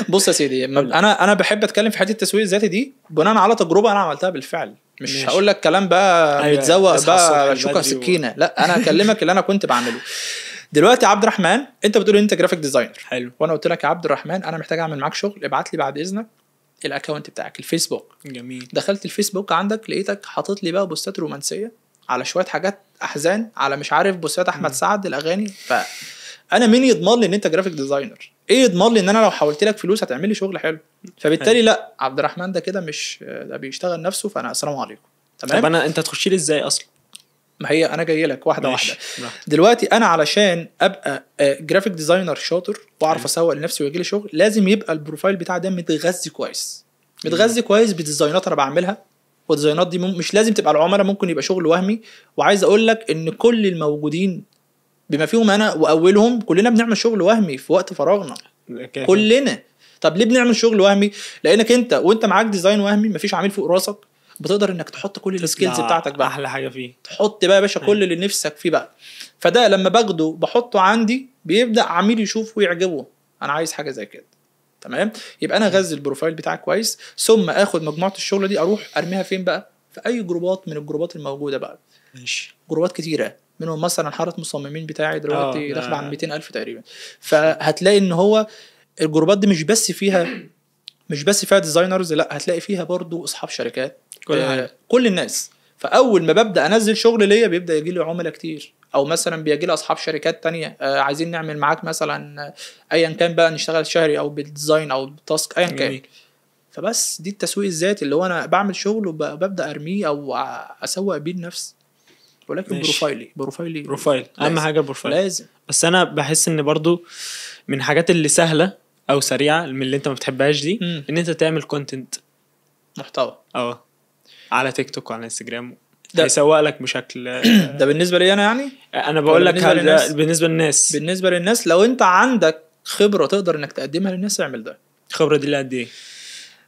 بص يا سيدي، انا بحب اتكلم في حته التسويق الذاتي دي بناء على تجربه انا عملتها بالفعل. مش هقول لك كلام بقى متزوق بقى شوكه سكينه، لا انا اكلمك اللي انا كنت بعمله. دلوقتي عبد الرحمن انت بتقول انت جرافيك ديزاينر، حلو. وانا قلت لك يا عبد الرحمن انا محتاج اعمل معاك شغل، ابعت لي بعد اذنك الاكونت بتاعك الفيسبوك. جميل. دخلت الفيسبوك عندك لقيتك حاطط لي بقى بوستات رومانسيه على شويه حاجات احزان، على مش عارف بوستات احمد سعد الاغاني. فانا مين يضمن لي ان انت جرافيك ديزاينر؟ ايه يضمن لي ان انا لو حولت لك فلوس هتعمل لي شغل حلو؟ فبالتالي لا، عبد الرحمن ده كده مش ده بيشتغل نفسه، فانا السلام عليكم. تمام. طب انت هتخش لي ازاي اصلا؟ ما هي انا جاي لك واحده ماشي. واحده. دلوقتي انا علشان ابقى جرافيك ديزاينر شاطر واعرف اسوق لنفسي ويجي لي شغل، لازم يبقى البروفايل بتاعي ده متغذي كويس، متغذي كويس بديزاينات انا بعملها. والديزاينات دي مش لازم تبقى العملاء، ممكن يبقى شغل وهمي. وعايز اقول لك ان كل الموجودين بما فيهم انا واولهم كلنا بنعمل شغل وهمي في وقت فراغنا كلنا. طب ليه بنعمل شغل وهمي؟ لانك انت وانت معاك ديزاين وهمي مفيش عميل فوق راسك، بتقدر انك تحط كل السكيلز بتاعتك بقى. احلى حاجه فيه تحط بقى يا باشا كل اللي نفسك فيه بقى. فده لما باخده بحطه عندي بيبدا عميل يشوفه ويعجبه، انا عايز حاجه زي كده. تمام. يبقى انا اغذي البروفايل بتاعي كويس، ثم اخد مجموعه الشغل دي اروح ارميها فين بقى؟ في اي جروبات من الجروبات الموجوده بقى. ماشي. جروبات كتيره منهم مثلا حاره مصممين بتاعي دلوقتي داخله عن 200,000 تقريبا. فهتلاقي ان هو الجروبات دي مش بس فيها ديزاينرز، لا هتلاقي فيها برضو اصحاب شركات، كل الناس. فاول ما ببدا انزل شغل ليا بيبدا يجي لي عملاء كتير، او مثلا بيجي لي اصحاب شركات تانية عايزين نعمل معاك مثلا ايا كان بقى، نشتغل شهري او بالديزاين او بالتاسك ايا كان. فبس دي التسويق الذاتي اللي هو انا بعمل شغل وببدا ارميه او اسوق بيه لنفسي. ولكن بروفايل اهم حاجه البروفايل لازم. بس انا بحس ان برضو من الحاجات اللي سهله او سريعه من اللي انت ما بتحبهاش دي ان انت تعمل كونتنت محتوى على تيك توك وعلى انستجرام، هيسوق لك بشكل ده بالنسبه لي انا يعني انا بقول لك بالنسبه للناس لو انت عندك خبره تقدر انك تقدمها للناس اعمل ده. الخبره دي قد ايه؟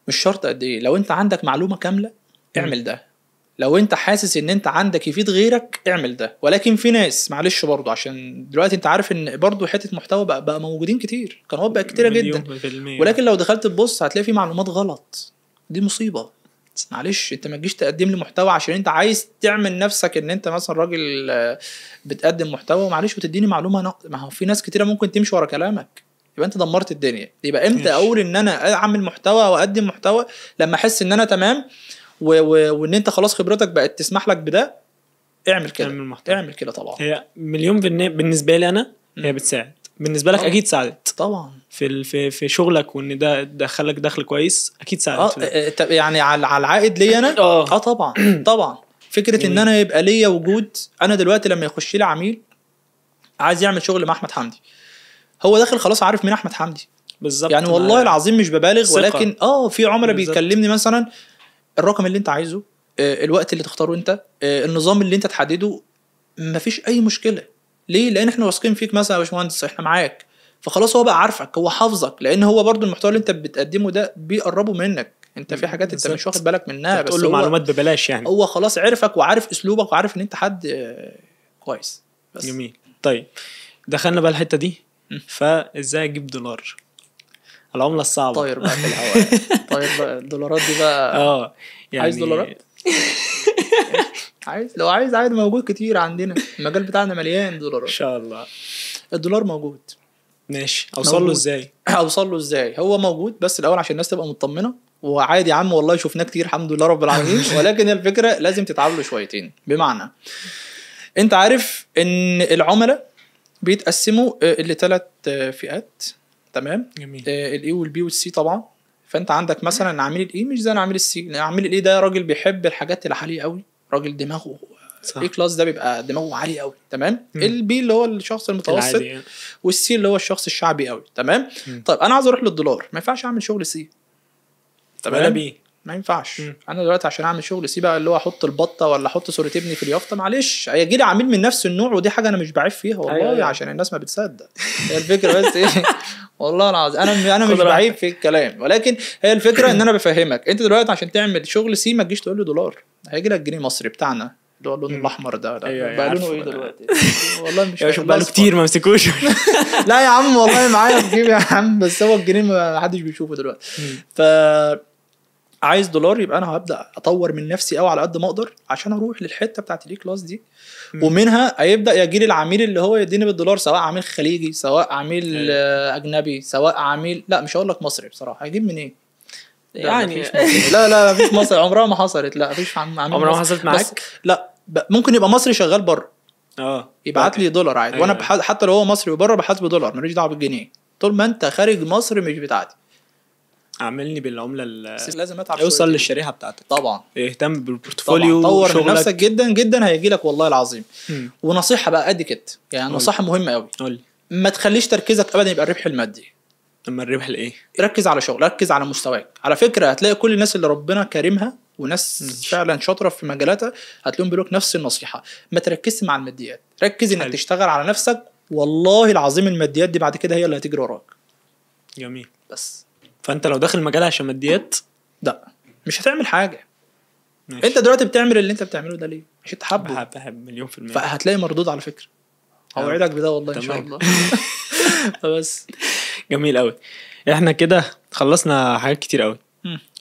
مش شرط قد ايه، لو انت عندك معلومه كامله اعمل ده. لو انت حاسس ان انت عندك يفيد غيرك اعمل ده. ولكن في ناس معلش برضو، عشان دلوقتي انت عارف ان برضو حته محتوى بقى موجودين كتير، قنوات بقى كتيره جدا، ولكن لو دخلت تبص هتلاقي في معلومات غلط. دي مصيبه. معلش انت ما تجيش تقدم لي محتوى عشان انت عايز تعمل نفسك ان انت مثلا راجل بتقدم محتوى، معلش وتديني معلومه ما هو في ناس كتيره ممكن تمشي ورا كلامك، يبقى انت دمرت الدنيا. يبقى امتى اقول ان انا اعمل محتوى واقدم محتوى؟ لما احس ان انا تمام وان انت خلاص خبرتك بقت تسمح لك بده، اعمل كده. اعمل كده طبعا. هي مليون بالنسبه لي انا هي بتساعد. بالنسبه لك اكيد ساعدت طبعا في شغلك، وان ده دخلك دخل كويس اكيد ساعدت. يعني على العائد ليا انا طبعا فكره ان انا يبقى ليا وجود. انا دلوقتي لما يخش لي عميل عايز يعمل شغل مع احمد حمدي، هو داخل خلاص عارف مين احمد حمدي بالظبط. يعني والله العظيم مش ببالغ، ولكن في عملاء بيكلمني مثلا الرقم اللي انت عايزه، الوقت اللي تختاره انت، النظام اللي انت تحدده، مفيش اي مشكله. ليه؟ لان احنا واثقين فيك مثلا يا باشمهندس، احنا معاك. فخلاص هو بقى عارفك، هو حافظك، لان هو برضو المحتوى اللي انت بتقدمه ده بيقربه منك. انت في حاجات انت مش واخد بالك منها، بس تقول له معلومات ببلاش. يعني هو خلاص عرفك وعارف اسلوبك وعارف ان انت حد كويس. بس جميل. طيب دخلنا بقى الحته دي، فازاي اجيب دولار؟ العمله الصعبه طاير بقى في الهواء. طاير بقى الدولارات دي بقى. يعني عايز دولارات؟ لو عايز عادي موجود كتير عندنا، المجال بتاعنا مليان دولارات ان شاء الله. الدولار موجود. ماشي. اوصل له ازاي؟ هو موجود، بس الاول عشان الناس تبقى مطمنه. وعادي يا عم والله شفناه كتير الحمد لله رب العالمين. ولكن الفكره لازم تتعاملوا شويتين. بمعنى انت عارف ان العملاء بيتقسموا ل3 فئات. تمام. جميل. الاي والبي والسي طبعا. فانت عندك مثلا عميل الاي مش زي عميل السي. عميل الاي ده راجل بيحب الحاجات العاليه قوي، راجل دماغه اي كلاس، ده بيبقى دماغه عالي قوي. تمام. البي اللي هو الشخص المتوسط، والسي اللي هو الشخص الشعبي قوي. تمام. طيب انا عايز اروح للدولار، ما ينفعش اعمل شغل سي. تمام. ما ينفعش. انا دلوقتي عشان اعمل شغل سي بقى اللي هو احط البطه ولا احط صوره ابني في اليافطه، معلش هيجي لي عميل من نفس النوع، ودي حاجه انا مش بعيب فيها والله. عشان الناس ما بتصدق. هي الفكره بس ايه والله العظيم انا مش بعيب في الكلام، ولكن هي الفكره ان انا بفهمك. انت دلوقتي عشان تعمل شغل سي ما تجيش تقول له دولار، هيجي لك جنيه مصري بتاعنا اللي هو اللون الاحمر ده. بقى لونه ايه دلوقتي؟ والله مش بقى له كتير ما مسكوش. لا يا عم والله معايا في جيبي يا عم، بس هو الجنيه ما حدش بيشوفه دلوقتي. عايز دولار، يبقى انا هبدا اطور من نفسي قوي على قد ما اقدر عشان اروح للحته بتاعت الاي كلاس دي. ومنها هيبدا يجي لي العميل اللي هو يديني بالدولار، سواء عميل خليجي، سواء عميل اجنبي، سواء عميل، لا مش هقول لك مصري بصراحه، هيجيب منين إيه؟ يعني لا مفيش مصري، عمرها ما حصلت، لا مفيش عميل عمرها ما حصلت معاك. لا ممكن يبقى مصري شغال بره يبعت لي دولار عادي. أيوة. وانا حتى لو هو مصري وبره بحاسبه دولار، ماليش دعوه بالجنيه، طول ما انت خارج مصر مش بتاعتي. عاملني بالعمله لازم اتعب، اوصل للشريحه بتاعتك طبعا، اهتم بالبورتفوليو، طور من نفسك جدا جدا، هيجي لك والله العظيم. ونصيحه بقى قد كده يعني، نصيحه مهمه قوي، قول. ما تخليش تركيزك ابدا يبقى الربح المادي. اما الربح الايه؟ ركز على شغل، ركز على مستواك. على فكره هتلاقي كل الناس اللي ربنا كريمها وناس فعلا شاطره في مجالاتها هتلاقيهم بيقولوا نفس النصيحه، ما تركزش مع الماديات، ركز انك تشتغل على نفسك، والله العظيم الماديات دي بعد كده هي اللي هتجري وراك. جميل. بس فانت لو داخل المجال عشان ماديات، لا مش هتعمل حاجه. ماشي. انت دلوقتي بتعمل اللي انت بتعمله ده ليه؟ مش انت حابه؟ بحب مليون في المية، فهتلاقي مردود على فكره، اوعدك بده والله ان شاء الله. بس جميل قوي. احنا كده خلصنا حاجات كتير قوي،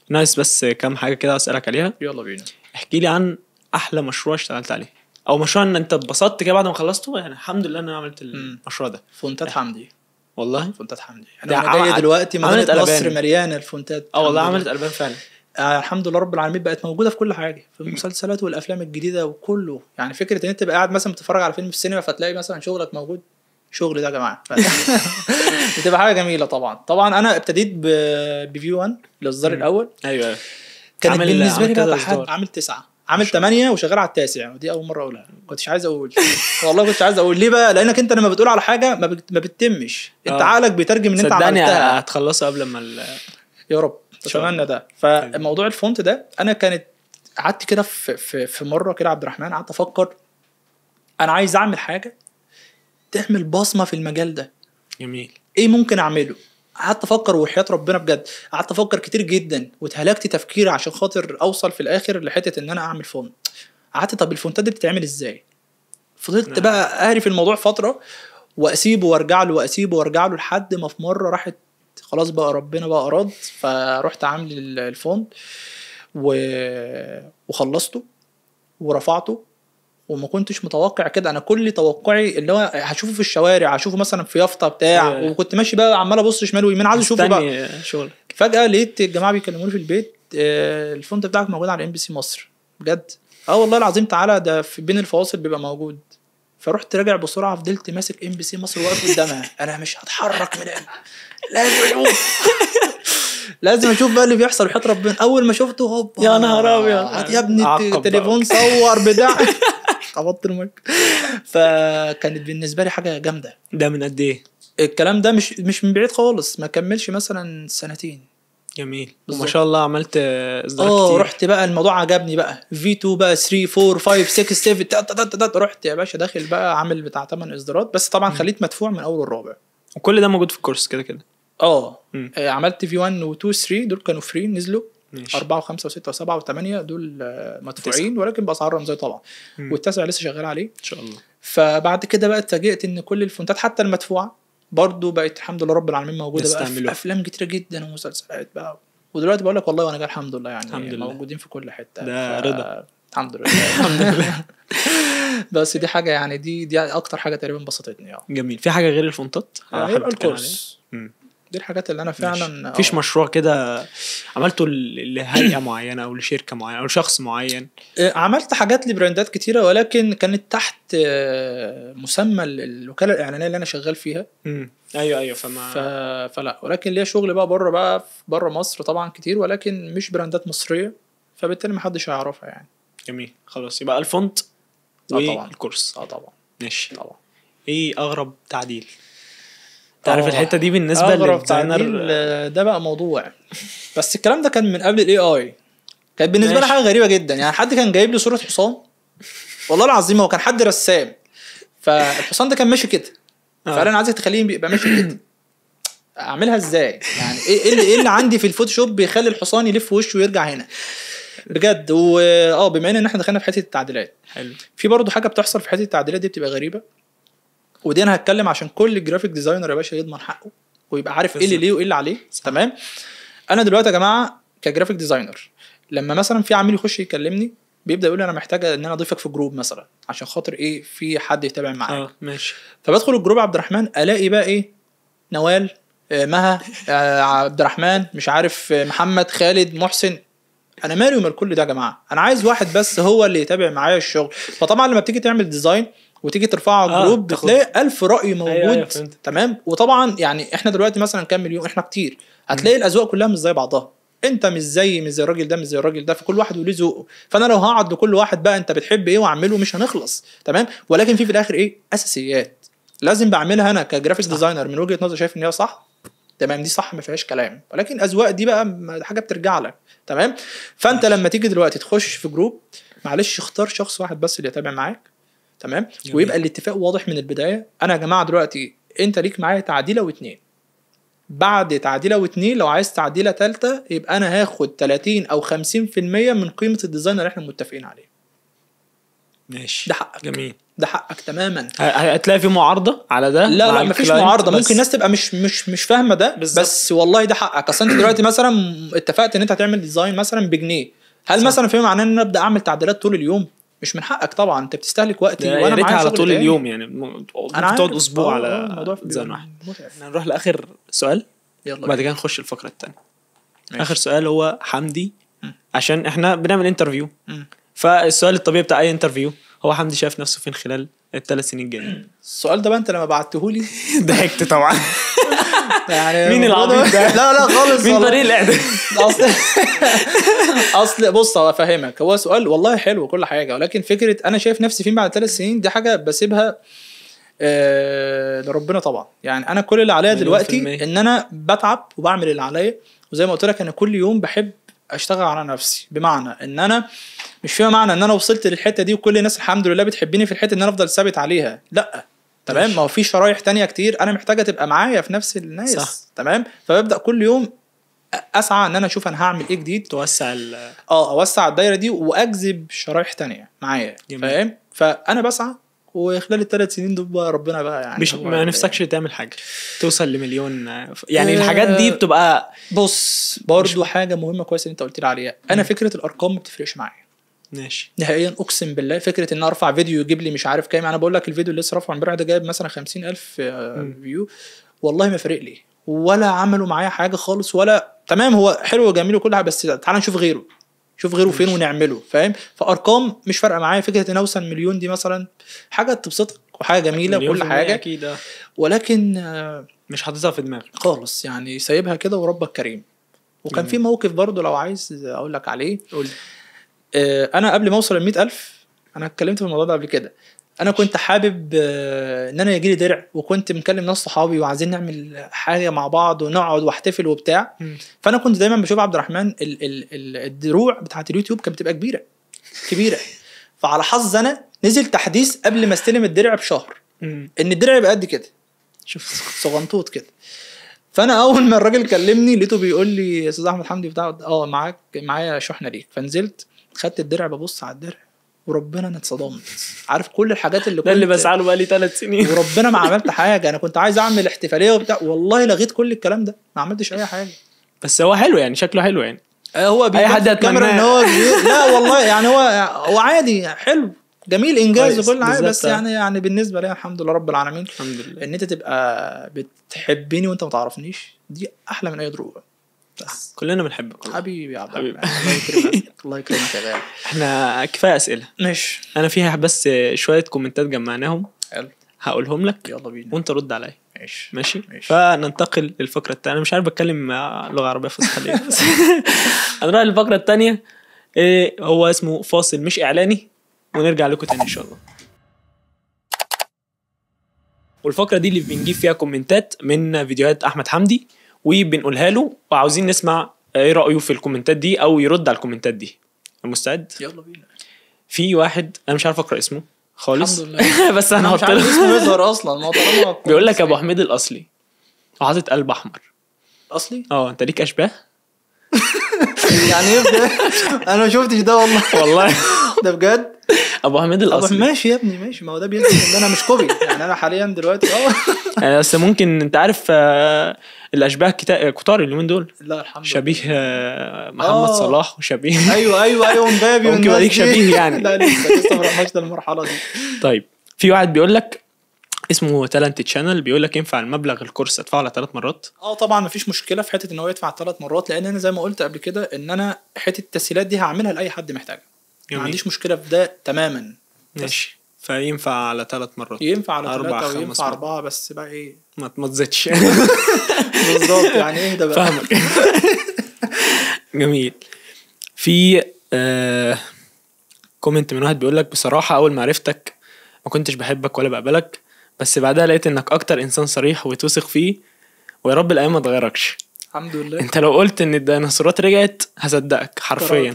ناقص بس كام حاجه كده اسالك عليها. يلا بينا. احكي لي عن احلى مشروع اشتغلت عليه، او مشروع ان انت اتبسطت كده بعد ما خلصته، يعني الحمد لله ان انا عملت المشروع ده. فونتات حمدي. والله فونتات حمدي انا جاي دلوقتي مدينه مصر مليانه الفونتات. والله عملت البان فعلا. الحمد لله رب العالمين، بقت موجوده في كل حاجه، في المسلسلات والافلام الجديده وكله. يعني فكره ان انت تبقى قاعد مثلا بتتفرج على فيلم في السينما فتلاقي مثلا شغلك موجود، شغل ده يا جماعه بتبقى حاجه جميله. طبعا انا ابتديت بفيو 1 الاصدار الاول. ايوه كانت بالنسبه لي بقى عامل 9، عامل 8 وشغال على التاسع، ودي اول مره اقولها. كنتش عايز اقول والله كنت عايز اقول ليه بقى، لانك انت لما بتقول على حاجه ما بتتمش، انت عقلك بيترجم ان انت عملتها. هتخلصها قبل ما يا رب اتمنى ده. فموضوع الفونت ده انا كانت قعدت كده في مره كده عبد الرحمن، قعدت افكر انا عايز اعمل حاجه تعمل بصمه في المجال ده. جميل. ايه ممكن اعمله؟ قعدت افكر وحياة ربنا بجد قعدت افكر كتير جدا، واتهلكت تفكير عشان خاطر اوصل في الاخر لحته ان انا اعمل فونت. قعدت طب الفونتات دي بتتعمل ازاي؟ فضلت بقى اهري في الموضوع فتره، واسيبه وارجع له، واسيبه وارجع له، لحد ما في مره راحت خلاص بقى ربنا بقى اراد، فرحت عامل الفونت وخلصته ورفعته. وما كنتش متوقع كده، انا كل توقعي اللي هو هشوفه في الشوارع، هشوفه مثلا في يافطه بتاع وكنت ماشي بقى عمال ابص شمال ويمين عايز اشوفه بقى شغل. فجاه لقيت الجماعه بيكلموني في البيت، الفونت بتاعك موجود على MBC مصر. بجد والله العظيم، تعالى ده في بين الفواصل بيبقى موجود. فرحت راجع بسرعه، فضلت ماسك MBC مصر واقف قدامها، انا مش هتحرك من هنا، لازم اشوف بقى اللي بيحصل وحياة ربنا. اول ما شفته هوب يا نهار ابيض يا ابني التليفون صور بتاع خبطت المايك. فكانت بالنسبه لي حاجه جامده. ده من قد ايه الكلام ده؟ مش من بعيد خالص، ما كملش مثلا 2 سنين. جميل. وما شاء الله عملت اصدارات كتير. رحت بقى الموضوع عجبني بقى، V2 بقى 3 4 5 6 7 رحت يا باشا داخل بقى عامل بتاع 8 اصدارات بس. طبعا خليت مدفوع من اول الرابع، وكل ده موجود في الكورس كده كده. عملت V1 و2 3 دول كانوا فري، نزلوا 4 و5 و6 و7 و8 دول مدفوعين ولكن باسعار رمزيه طبعا. والتاسع لسه شغال عليه ان شاء الله. فبعد كده بقى اتفاجئت ان كل الفونتات حتى المدفوعه برضو بقت الحمد لله رب العالمين موجوده بقى في افلام كتيره جدا ومسلسلات بقى. ودلوقتي بقول لك والله وانا جاي الحمد لله يعني الحمد لله. موجودين في كل حته ده رضا الحمد لله الحمد لله. بس دي حاجه يعني دي اكتر حاجه تقريبا بسطتني. جميل. في حاجه غير الفونتات الكورس دي الحاجات اللي انا فعلا مفيش مشروع كده عملته لهيئه معينه او لشركه معينه او لشخص معين؟ عملت حاجات لبراندات كتيره ولكن كانت تحت مسمى الوكاله الاعلانيه اللي انا شغال فيها. ايوه فلا، ولكن ليا شغل بقى بره مصر طبعا كتير، ولكن مش براندات مصريه، فبالتالي ما حدش هيعرفها يعني. جميل. خلاص يبقى الفونت والكورس. طبعا ماشي. طبعا. ايه اغرب تعديل تعرف الحته دي بالنسبه للديزاينر؟ ده بقى موضوع بس الكلام ده كان من قبل AI. كانت بالنسبه لي حاجه غريبه جدا يعني. حد كان جايب لي صوره حصان والله العظيم، هو كان حد رسام، فالحصان ده كان ماشي كده فقال انا عايزك تخليه يبقى ماشي كده. اعملها ازاي يعني؟ ايه اللي عندي في الفوتوشوب بيخلي الحصان يلف وشه ويرجع هنا بجد؟ بما ان احنا دخلنا في حته التعديلات، حلو، في برضو حاجه بتحصل في حته التعديلات دي بتبقى غريبه، ودي انا هتكلم عشان كل جرافيك ديزاينر يا باشا يضمن حقه ويبقى عارف ايه اللي ليه وايه اللي عليه. تمام. انا دلوقتي يا جماعه كجرافيك ديزاينر لما مثلا في عميل يخش يكلمني بيبدا يقول لي انا محتاج ان انا اضيفك في جروب مثلا عشان خاطر ايه في حد يتابع معاك. ماشي. فبدخل الجروب عبد الرحمن الاقي بقى ايه نوال مها عبد الرحمن مش عارف محمد خالد محسن. انا مالي ومال كل ده يا جماعه؟ انا عايز واحد بس هو اللي يتابع معايا الشغل. فطبعا لما بتيجي تعمل ديزاين وتيجي ترفعه على الجروب بتلاقي 1000 رأي موجود. أيوة تمام. وطبعا يعني احنا دلوقتي مثلا كام مليون، احنا كتير، هتلاقي الاذواق كلها مش زي بعضها. انت مش زي الراجل ده، مش زي الراجل ده، فكل واحد وليه ذوقه. فانا لو هقعد لكل واحد بقى انت بتحب ايه واعمله مش هنخلص. تمام. ولكن في الاخر ايه اساسيات لازم بعملها انا كجرافيك ديزاينر من وجهة نظري شايف ان هي صح. تمام. دي صح ما فيهاش كلام. ولكن اذواق دي بقى حاجه بترجع لك. تمام. فانت لما تيجي دلوقتي تخش في جروب معلش اختار شخص واحد بس اللي يتابع معاك. تمام. ويبقى الاتفاق واضح من البدايه. انا يا جماعه دلوقتي انت ليك معايا تعديله و2، بعد تعديله و2 لو عايز تعديله ثالثه يبقى انا هاخد 30 او 50% من قيمه الديزاين اللي احنا متفقين عليه. ماشي. ده حقك. جميل. ده حقك تماما. هتلاقي في معارضه على ده؟ لا مفيش معارضه. ممكن الناس تبقى مش فاهمه ده بالزبط. بس والله ده حقك. اصل انت دلوقتي مثلا اتفقت ان انت هتعمل ديزاين مثلا بجنيه، هل صح. مثلا في معناه ان انا ابدا اعمل تعديلات طول اليوم؟ مش من حقك طبعا. انت بتستهلك وقتي وانا معايا على طول تاني. اليوم يعني انا تقعد اسبوع على ديزاين واحد. نروح لاخر سؤال يلا بعد كده نخش الفقره الثانيه. اخر سؤال هو حمدي عشان احنا بنعمل انترفيو. فالسؤال الطبيعي بتاع اي انترفيو هو حمدي شايف نفسه فين خلال ال3 سنين الجايين؟ السؤال ده بقى انت لما بعتهولي ضحكت طبعا. يعني مين العبيط ده؟ لا خالص. مين فريق الاعداد؟ اصل بص هو افهمك، هو سؤال والله حلو وكل حاجه، ولكن فكره انا شايف نفسي فين بعد 3 سنين دي حاجه بسيبها لربنا طبعا. يعني انا كل اللي عليا دلوقتي ان انا بتعب وبعمل اللي عليا، وزي ما قلت لك انا كل يوم بحب اشتغل على نفسي. بمعنى ان انا مش فيها معنى ان انا وصلت للحته دي وكل الناس الحمد لله بتحبني في الحته ان انا افضل ثابت عليها، لا. تمام. ما هو في شرايح تانية كتير انا محتاجه تبقى معايا في نفس الناس. صح. تمام. فببدا كل يوم اسعى ان انا اشوف انا هعمل ايه جديد، توسع اوسع الدايره دي واجذب شرايح تانية معايا. فاهم. فانا بسعى، وخلال ال3 سنين دول بقى ربنا بقى يعني مش ما نفسكش تعمل حاجه توصل لمليون يعني الحاجات دي بتبقى بص برضو حاجه مهمه كويس ان انت قلت لي عليها. انا فكره الارقام ما بتفرقش معايا. ماشي. نهائيا اقسم بالله. فكره ان ارفع فيديو يجيب لي مش عارف كام، انا بقول لك الفيديو اللي لسه رافعه امبارح ده جايب مثلا 50,000 فيو، والله ما فارق لي ولا عملوا معايا حاجه خالص ولا. تمام. هو حلو وجميل وكل حاجه، بس تعال نشوف غيره، شوف غيره فين ونعمله. فاهم. فارقام مش فارقه معايا. فكره ان اوصل مليون دي مثلا حاجه تبسطك وحاجه جميله وكل حاجه اكيد، ولكن مش حاططها في دماغي خالص. يعني سايبها كده وربك كريم. وكان في موقف برضو لو عايز اقول لك عليه. قول. انا قبل ما اوصل ل100,000 انا اتكلمت في الموضوع ده قبل كده. انا كنت حابب ان انا يجي لي درع، وكنت مكلم ناس صحابي وعايزين نعمل حاجه مع بعض ونقعد واحتفل وبتاع. فانا كنت دايما بشوف عبد الرحمن الدروع بتاعه اليوتيوب كانت بتبقى كبيره. فعلى حظ انا نزل تحديث قبل ما استلم الدرع بشهر ان الدرع يبقى قد كده، شوف صغنطوط كده. فانا اول ما الراجل كلمني لقيته بيقول لي يا استاذ احمد حمدي بتاع معايا شحنه ليك. فنزلت خدت الدرع ببص على الدرع وربنا انا اتصدمت. عارف كل الحاجات اللي ده اللي بسعى له بقى لي 3 سنين وربنا ما عملت حاجه. انا كنت عايز اعمل احتفاليه وبتاع، والله لغيت كل الكلام ده، ما عملتش اي حاجه. بس هو حلو يعني، شكله حلو يعني. هو اي حد يتمنى ان هو لا والله يعني هو عادي حلو جميل انجاز وكل حاجه. بس يعني بالنسبه لي الحمد لله رب العالمين، الحمد لله ان انت تبقى بتحبني وانت ما تعرفنيش دي احلى من اي دروب. بس كلنا بنحبك حبيبي يا عبد الرحمن. الله يكرمك الله يكرمك يا غالي. احنا كفايه اسئله. ماشي. انا فيها بس شويه كومنتات جمعناهم حلو هقولهم لك. يلا بينا وانت رد عليا. ماشي. فننتقل للفقره الثانيه. انا مش عارف بتكلم لغه عربيه فصحى ليه. هنروح للفقره الثانيه. هو اسمه فاصل مش اعلاني، ونرجع لكم تاني ان شاء الله. والفقره دي اللي بنجيب فيها كومنتات من فيديوهات احمد حمدي وبنقولها له، وعاوزين نسمع ايه رايه في الكومنتات دي او يرد على الكومنتات دي. مستعد؟ يلا بينا. في واحد انا مش عارف اقرا اسمه خالص الحمد لله. بس انا هحط له اسمه يظهر اصلا. ما طالما بيقول لك ابو حميد الاصلي وحاطط قلب احمر اصلي. انت ليك اشباه يعني ايه بجد؟ انا ما شفتش ده والله. والله ده بجد. ابو حميد طب الاصلي. ماشي يا ابني ماشي، ما هو ده بيثبت ان انا مش كوبي يعني. انا حاليا دلوقتي بس ممكن انت عارف الاشباه كتار اليومين دول. لا الحمد لله. شبيه محمد صلاح وشبيه ايوه مبابي ممكن يبقى ليك شبيه يعني. لا لسه ما رحناش للمرحله دي. طيب في واحد بيقول لك اسمه تالنت تشانل، بيقول لك ينفع المبلغ الكورس ادفعه على 3 مرات؟ طبعا مفيش مشكله في حته ان هو يدفع 3 مرات، لان انا زي ما قلت قبل كده ان انا حته التسهيلات دي هعملها لاي حد محتاجها. ما عنديش مشكله في ده تماما. ماشي، فينفع على 3 مرات، ينفع على 4 3 وينفع 5 4 بس بقى ايه ما تزيدش. بالظبط يعني ايه ده بقى. فاهمك. جميل. في كومنت من واحد بيقول لك بصراحه اول ما عرفتك ما كنتش بحبك ولا بقبلك، بس بعدها لقيت انك اكتر انسان صريح وتوثق فيه، ويا رب الايام ما تغيركش. الحمد لله. انت لو قلت ان الديناصورات رجعت هصدقك حرفيا.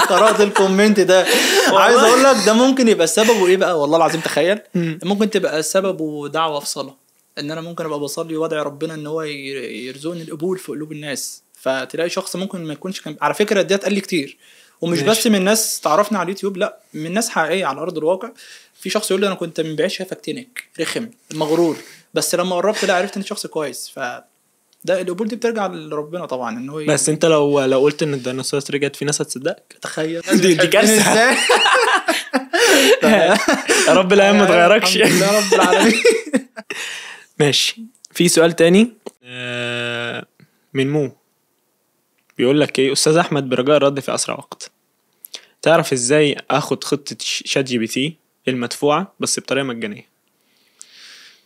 قرأت الكومنت ده. عايز اقول لك ده ممكن يبقى سببه ايه بقى، والله العظيم تخيل. ممكن تبقى سببه دعوه في صلاه، ان انا ممكن ابقى بصلي وادعي ربنا ان هو يرزقني القبول في قلوب الناس، فتلاقي شخص ممكن ما يكونش كان على فكره ديت قال لي كتير، ومش بس من ناس تعرفني على اليوتيوب، لا من ناس حقيقيه على ارض الواقع. في شخص يقول لي انا كنت من بعيد شايفك تنك رخم مغرور، بس لما قربت لا عرفت ان شخص كويس. ف ده القبول دي بترجع لربنا طبعا ان هو بس انت لو قلت ان الديناصورات رجعت في ناس هتصدقك. تخيل دي كارثه. يا رب الايام ما تغيركش. الحمد لله رب العالمين. ماشي. في سؤال تاني من مو بيقول لك ايه، استاذ احمد برجاء الرد في اسرع وقت، تعرف ازاي اخد خطه شات جي بي تي المدفوعه بس بطريقه مجانيه؟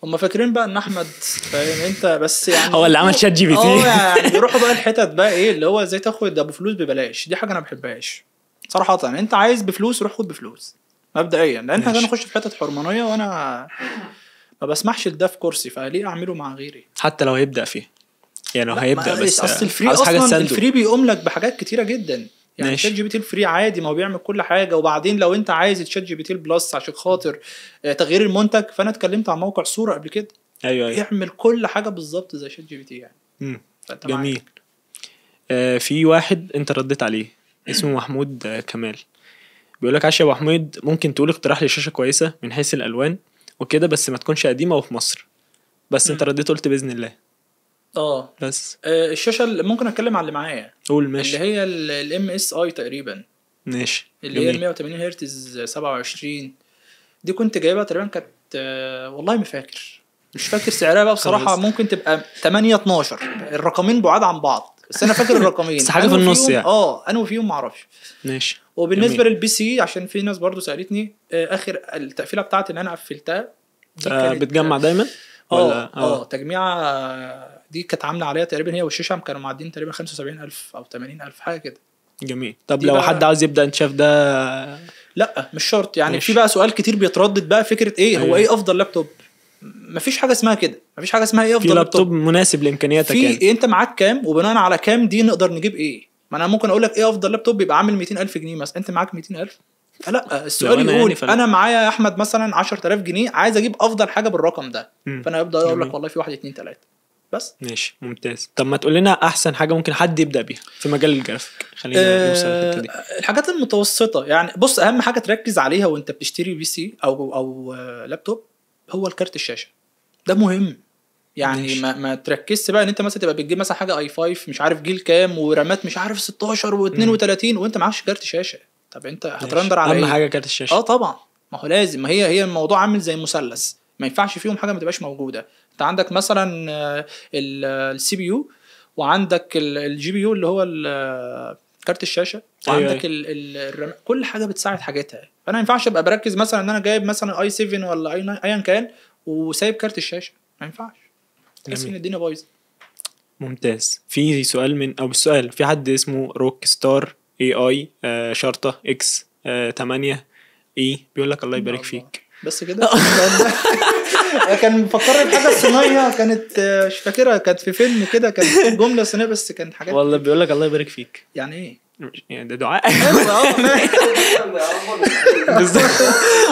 هم فاكرين بقى ان احمد فاهم انت بس يعني هو اللي عمل شات جي بي تي. يعني بيروحوا بقى الحتت بقى ايه اللي هو ازاي تاخد ابو فلوس ببلاش. دي حاجه انا ما بحبهاش صراحه. يعني انت عايز بفلوس روح خد بفلوس مبدئيا، لان احنا هنخش في حته حرمانيه وانا ما بسمحش لده في كورسي، فليه اعمله مع غيري حتى لو هيبدا فيه يعني، لو هيبدا بس اصل الفري اصلا الفري بيقوم لك بحاجات كتيره جدا يعني. شات جي بي تي الفري عادي ما هو بيعمل كل حاجه، وبعدين لو انت عايز تشات جي بي تي البلس عشان خاطر تغيير المنتج، فانا اتكلمت عن موقع صوره قبل كده. ايوه يعمل كل حاجه بالظبط زي شات جي بي تي يعني. جميل. في واحد انت رديت عليه اسمه محمود كمال، بيقول لك عاش يا ابو حميد، ممكن تقول اقتراح لشاشه كويسه من حيث الالوان وكده بس ما تكونش قديمه وفي مصر؟ بس انت رديت قلت باذن الله. بس الشاشه اللي ممكن اتكلم على اللي معايا، قول. ماشي. اللي هي الام اس اي تقريبا. ماشي. اللي هي 180 هرتز 27 دي كنت جايبها تقريبا كانت والله ما فاكر، مش فاكر سعرها بقى بصراحه. ممكن تبقى 8 12 الرقمين بعاد عن بعض، بس انا فاكر الرقمين. بس حاجه في النص يعني. انا فيهم ما اعرفش. ماشي. وبالنسبه للبي سي، عشان في ناس برضو سالتني اخر التقفيله بتاعتي اللي انا قفلتها بتجمع دايما ولا تجميعه دي كانت عامله عليها تقريبا هي والشاشه كانوا معدين تقريبا 75,000 او 80,000 حاجه كده. جميل. طب لو حد عاوز يبدا، انت شايف ده؟ لا مش شرط يعني. في بقى سؤال كتير بيتردد بقى، فكره ايه هو ايه افضل لابتوب؟ مفيش حاجه اسمها كده، مفيش حاجه اسمها ايه افضل في لابتوب مناسب لامكانياتك في يعني. انت معاك كام وبناء على كام دي نقدر نجيب ايه. ما انا ممكن اقول لك ايه افضل لابتوب يبقى عامل 200,000 جنيه مثلا، انت معاك 200,000. لا السؤال يقول يعني انا معايا يا احمد مثلا 10,000 جنيه عايز اجيب افضل حاجه بالرقم ده، فانا ابدا اقول لك والله في 1 2 3 بس. ماشي ممتاز. طب ما تقول لنا احسن حاجه ممكن حد يبدا بيها في مجال الجرافيك، خلينا نوصل للحته دي. الحاجات المتوسطه يعني. بص اهم حاجه تركز عليها وانت بتشتري بي سي او لابتوب هو الكارت الشاشه، ده مهم يعني. ما تركزش بقى ان انت مثلا تبقى بتجيب مثلا حاجه اي 5 مش عارف جيل كام ورامات مش عارف 16 و32 وانت معكش كارت شاشه. طب انت هترندر على اهم حاجه كارت الشاشه. طبعا ما هو لازم. ما هي الموضوع عامل زي مثلث، ما ينفعش فيهم حاجه ما تبقاش موجوده. انت عندك مثلا السي بي يو، وعندك الجي بي يو اللي هو كارت الشاشه، وعندك الرامات، كل حاجه بتساعد حاجتها. فانا ما ينفعش ابقى بركز مثلا ان انا جايب مثلا اي 7 ولا ايا كان وسايب كارت الشاشه، ما ينفعش. تحس ان الدنيا بايظه. ممتاز. في سؤال السؤال في حد اسمه روك ستار اي اي شرطه اكس 8 اي بيقول لك الله يبارك فيك. بس كده. كان مفكرني بحاجه صينيه كانت مش فاكرها، كانت في فيلم كده كانت جمله صينيه بس كانت حاجات والله بيقول لك الله يبارك فيك. يعني ايه يعني ده دعاء.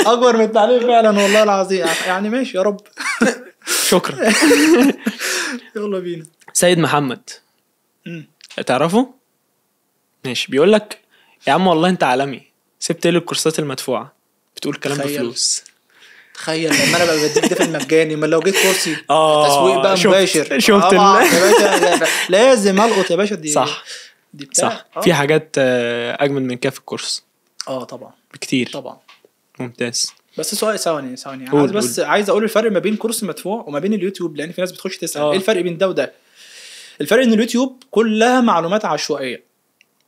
اكبر من التعليم فعلا والله العظيم يعني. ماشي يا رب. شكرا. يلا بينا. سيد محمد تعرفه؟ ماشي. بيقول لك يا عم والله انت عالمي، سبت لي الكورسات المدفوعه بتقول كلام بفلوس. تخيل لما انا بقى بديك ده في المجاني، ما لو جيت كورسي تسويق بقى مباشر شفت يا باشا لازم القط يا باشا دي صح دي بتاع صح. في حاجات اجمل من كده في الكورس طبعا بكتير طبعا. ممتاز. بس سؤال ثواني عايز اقول الفرق ما بين كورس مدفوع وما بين اليوتيوب، لان في ناس بتخش تسال ايه الفرق بين ده وده. الفرق ان اليوتيوب كلها معلومات عشوائيه،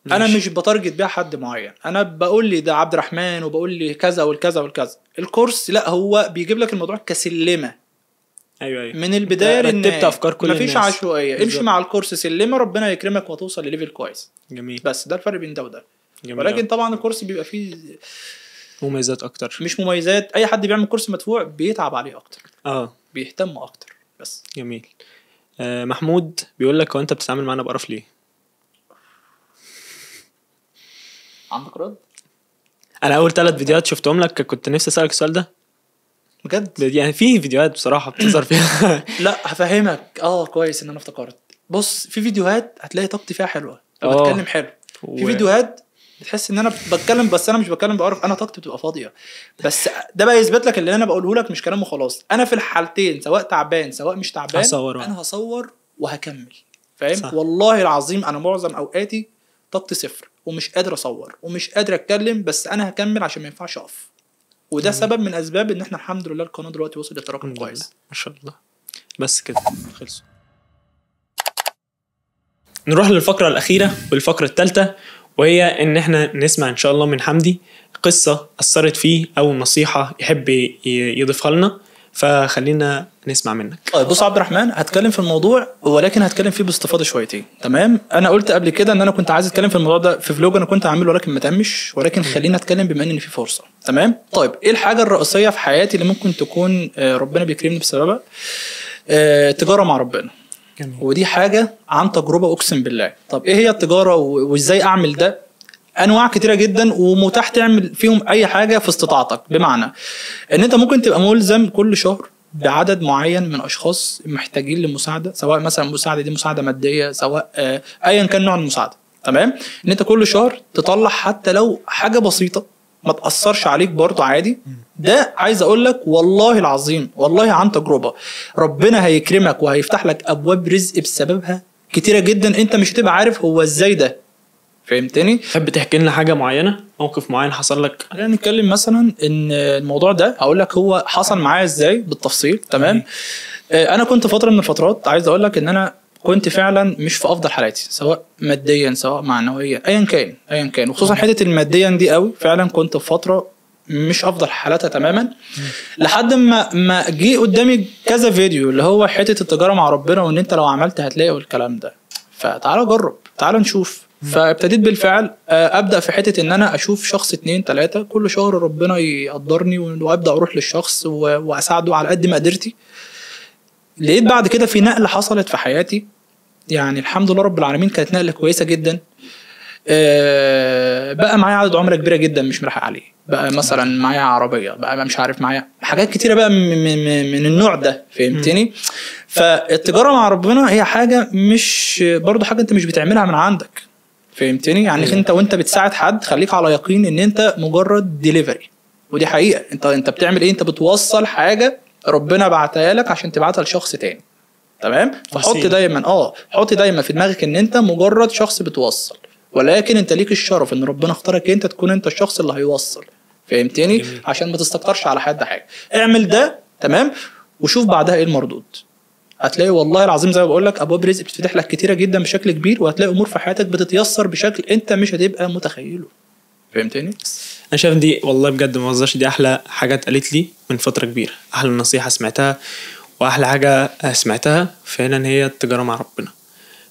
انا مش بتارجت بيها حد معين، انا بقول لي ده عبد الرحمن وبقول لي كذا والكذا والكذا. الكورس لا، هو بيجيب لك الموضوع كسلمه. ايوه من البدايه رتبت افكار كل الناس، مفيش عشوائيه. امشي مع الكورس سلمه، ربنا يكرمك وتوصل لليفل كويس. جميل. بس ده الفرق بين ده وده. جميل. ولكن طبعا الكورس بيبقى فيه مميزات اكتر. مش مميزات، اي حد بيعمل كورس مدفوع بيتعب عليه اكتر، بيهتم اكتر. بس جميل. محمود بيقول لك هو انت بتتعامل معانا بقرف ليه؟ عندك رد؟ انا اول 3 فيديوهات شفتهم لك كنت نفسي اسالك السؤال ده بجد. يعني في فيديوهات بصراحه بتظهر فيها لا هفهمك. كويس ان انا افتكرت. بص، في فيديوهات هتلاقي طاقتي فيها حلوه وبتكلم حلو. في فيديوهات بتحس ان انا بتكلم بس انا مش بتكلم بقرف، انا طاقتي بتبقى فاضيه. بس ده بقى يثبت لك اللي انا بقوله لك مش كلام وخلاص. انا في الحالتين سواء تعبان سواء مش تعبان انا هصور وهكمل. فاهم؟ والله العظيم انا معظم اوقاتي طاقتي صفر ومش قادر اصور ومش قادر اتكلم، بس انا هكمل عشان ما ينفعش اقف. وده سبب من اسباب ان احنا الحمد لله القناه دلوقتي وصل لتراكم كويس ما شاء الله. بس كده خلص. نروح للفقره الاخيره والفقره الثالثه، وهي ان احنا نسمع ان شاء الله من حمدي قصه اثرت فيه او نصيحه يحب يضيفها لنا، فخلينا نسمع منك. طيب بص عبد الرحمن، هتكلم في الموضوع ولكن هتكلم فيه باستفاضه شويتين. تمام؟ انا قلت قبل كده ان انا كنت عايز اتكلم في الموضوع ده في فلوج انا كنت عامله ولكن ما تمش، ولكن خلينا اتكلم بما ان في فرصه. تمام؟ طيب ايه الحاجه الرئيسيه في حياتي اللي ممكن تكون ربنا بيكرمني بسببها؟ تجاره مع ربنا. جميل. ودي حاجه عن تجربه اقسم بالله. طب ايه هي التجاره وازاي اعمل ده؟ انواع كتيره جدا ومتاح تعمل فيهم اي حاجه في استطاعتك. بمعنى ان انت ممكن تبقى ملزم كل شهر بعدد معين من اشخاص محتاجين لمساعده، سواء مثلا المساعده دي مساعده ماديه، سواء ايا كان نوع المساعده. تمام؟ ان انت كل شهر تطلع حتى لو حاجه بسيطه ما تاثرش عليك برضه عادي. ده عايز اقول لك والله العظيم والله عن تجربه، ربنا هيكرمك وهيفتح لك ابواب رزق بسببها كتيره جدا، انت مش هتبقى عارف هو ازاي ده. فهمتني؟ تحب تحكي لنا حاجه معينه، موقف معين حصل لك؟ خلينا نتكلم مثلا ان الموضوع ده هقول لك هو حصل معايا ازاي بالتفصيل. تمام؟ انا كنت فتره من الفترات عايز اقول لك ان انا كنت فعلا مش في افضل حالاتي، سواء ماديا سواء معنويا ايا كان وخصوصا حته الماديا دي قوي. فعلا كنت في فتره مش افضل حالاتها تماما، لحد ما جه قدامي كذا فيديو اللي هو حته التجاره مع ربنا وان انت لو عملت هتلاقي والكلام ده. فتعالى جرب، تعالى نشوف. فابتديت بالفعل ابدا في حته ان انا اشوف شخص 2 3 كل شهر ربنا يقدرني وابدا اروح للشخص واساعده على قد ما قدرتي. لقيت بعد كده في نقله حصلت في حياتي، يعني الحمد لله رب العالمين كانت نقله كويسه جدا. بقى معايا عدد عمره كبيره جدا مش ملحق عليه، بقى مثلا معايا عربيه، بقى مش عارف معايا حاجات كتيره بقى من النوع ده. فهمتني؟ فالتجاره مع ربنا هي حاجه مش برضو حاجه انت مش بتعملها من عندك. فهمتني؟ يعني انت وانت بتساعد حد خليك على يقين ان انت مجرد ديليفري، ودي حقيقه. انت بتعمل ايه؟ انت بتوصل حاجه ربنا بعتها لك عشان تبعتها لشخص تاني. تمام؟ فحط دايما في دماغك ان انت مجرد شخص بتوصل، ولكن انت ليك الشرف ان ربنا اختارك انت تكون انت الشخص اللي هيوصل. فهمتني؟ جميل. عشان ما تستكترش على حد حاجه. اعمل ده. تمام؟ وشوف بعدها ايه المردود. هتلاقي والله العظيم زي ما بقول لك ابواب رزق بتفتح لك كتيره جدا بشكل كبير، وهتلاقي امور في حياتك بتتيسر بشكل انت مش هتبقى متخيله. فهمتني؟ انا شايف دي والله بجد ما بهزرش، دي احلى حاجه اتقالت لي من فتره كبيره، احلى نصيحه سمعتها واحلى حاجه سمعتها فعلا هي التجاره مع ربنا.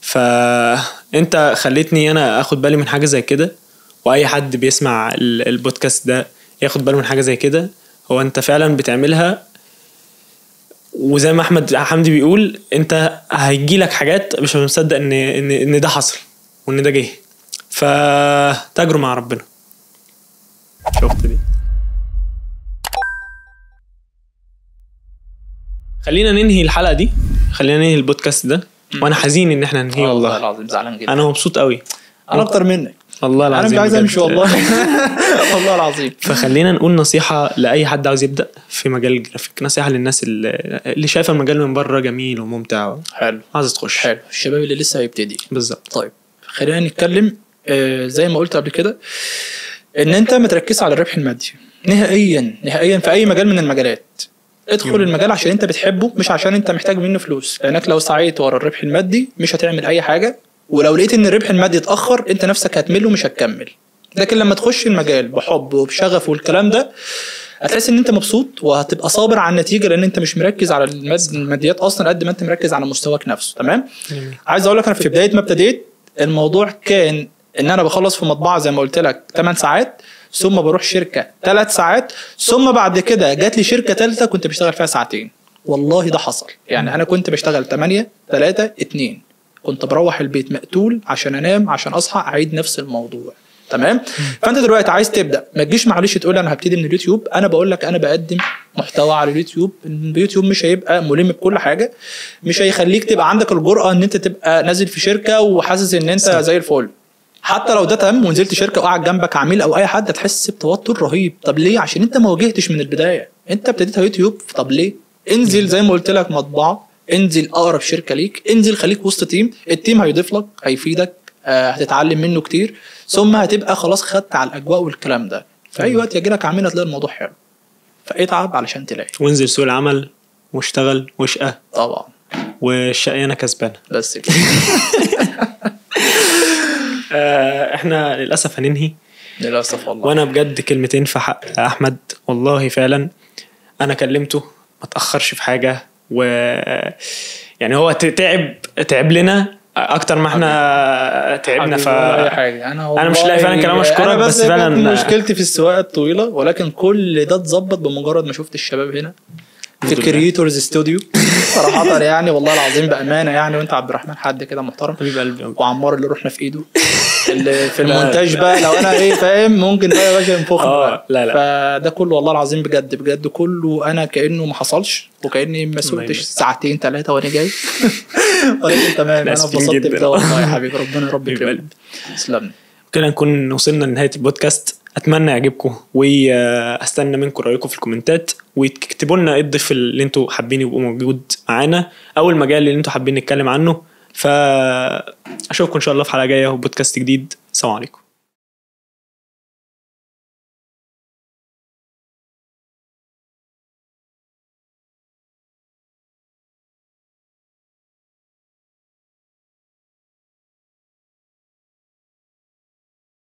فانت خليتني انا اخد بالي من حاجه زي كده، واي حد بيسمع البودكاست ده ياخد باله من حاجه زي كده. هو انت فعلا بتعملها، وزي ما احمد حمدي بيقول انت هيجيلك حاجات مش مصدق ان ده حصل وان ده جه. فتجروا مع ربنا. شفت دي؟ خلينا ننهي الحلقه دي، خلينا ننهي البودكاست ده. وانا حزين ان احنا ننهي والله العظيم، زعلان جدا. انا مبسوط قوي، انا اكتر منك. والله انا العظيم مش عايز بجد. امشي والله. والله العظيم. فخلينا نقول نصيحة لأي حد عاوز يبدأ في مجال الجرافيك، نصيحة للناس اللي شايفة المجال من بره جميل وممتع حلو عايز تخش. حلو. الشباب اللي لسه هيبتدي. بالظبط. طيب خلينا نتكلم زي ما قلت قبل كده، ان انت ما تركز على الربح المادي نهائيا نهائيا في اي مجال من المجالات. ادخل المجال عشان انت بتحبه، مش عشان انت محتاج منه فلوس، لانك لو سعيت ورا الربح المادي مش هتعمل اي حاجه، ولو لقيت ان الربح المادي اتاخر انت نفسك هتمل ومش هتكمل. لكن لما تخش المجال بحب وبشغف والكلام ده هتحس ان انت مبسوط وهتبقى صابر على النتيجه، لان انت مش مركز على الماديات اصلا قد ما انت مركز على مستواك نفسه. تمام. عايز اقول لك انا في بدايه ما ابتديت الموضوع كان ان انا بخلص في مطبعه زي ما قلت لك 8 ساعات، ثم بروح شركه 3 ساعات، ثم بعد كده جات لي شركه ثالثه كنت بشتغل فيها ساعتين. والله ده حصل. يعني انا كنت بشتغل 8 3 2، كنت بروح البيت مقتول عشان انام عشان اصحى اعيد نفس الموضوع. تمام. فانت دلوقتي عايز تبدا، ما تجيش معلش تقول انا هبتدي من اليوتيوب. انا بقول لك انا بقدم محتوى على اليوتيوب. اليوتيوب مش هيبقى ملم بكل حاجه، مش هيخليك تبقى عندك الجرأه ان انت تبقى نازل في شركه وحاسس ان انت زي الفل. حتى لو ده تم ونزلت شركه وقعد جنبك عميل او اي حد هتحس بتوتر رهيب. طب ليه؟ عشان انت ما واجهتش من البدايه، انت ابتديتها يوتيوب. طب ليه؟ انزل زي ما قلت لك مطبعه، انزل اقرب شركه ليك، انزل خليك وسط تيم. التيم هيضيف لك، هيفيدك، هتتعلم منه كتير، ثم هتبقى خلاص خدت على الاجواء والكلام ده. في اي وقت يجي لك عميل هتلاقي الموضوع حلو، فاتعب علشان تلاقي. وانزل سوق العمل واشتغل واشقى طبعا، والشقيانه كسبانه بس كده. احنا للاسف هننهي للاسف والله. وانا بجد كلمتين في حق احمد. والله فعلا انا كلمته ما تاخرش في حاجه، و يعني هو تعب لنا اكتر ما احنا تعبنا. انا مش لاقي فعلا كلام اشكرك، بس فعلا مشكلتي في السواقه الطويله، ولكن كل ده اتظبط بمجرد ما شفت الشباب هنا في كرييتورز استوديو. صراحه يعني والله العظيم بامانه يعني، وانت عبد الرحمن حد كده محترم حبيب قلبي، وعمار اللي روحنا في ايده اللي في المونتاج بقى لو انا فاهم ممكن بقى يا باشا نفخ بقى. لا فده كله والله العظيم بجد بجد كله انا كانه ما حصلش، وكاني ما سوقتش ساعتين 3 وانا جاي. ولكن تمام انا اتبسطت بده والله يا حبيبي. ربنا يا رب يكرمك. تسلم. كده نكون وصلنا لنهايه البودكاست. اتمنى يعجبكم، واستنى منكم رايكم في الكومنتات، وتكتبوا لنا ايه الضيف اللي انتوا حابين يبقوا موجود معانا او المجال اللي انتوا حابين نتكلم عنه. فاشوفكم ان شاء الله في حلقه جايه وبودكاست جديد. السلام عليكم.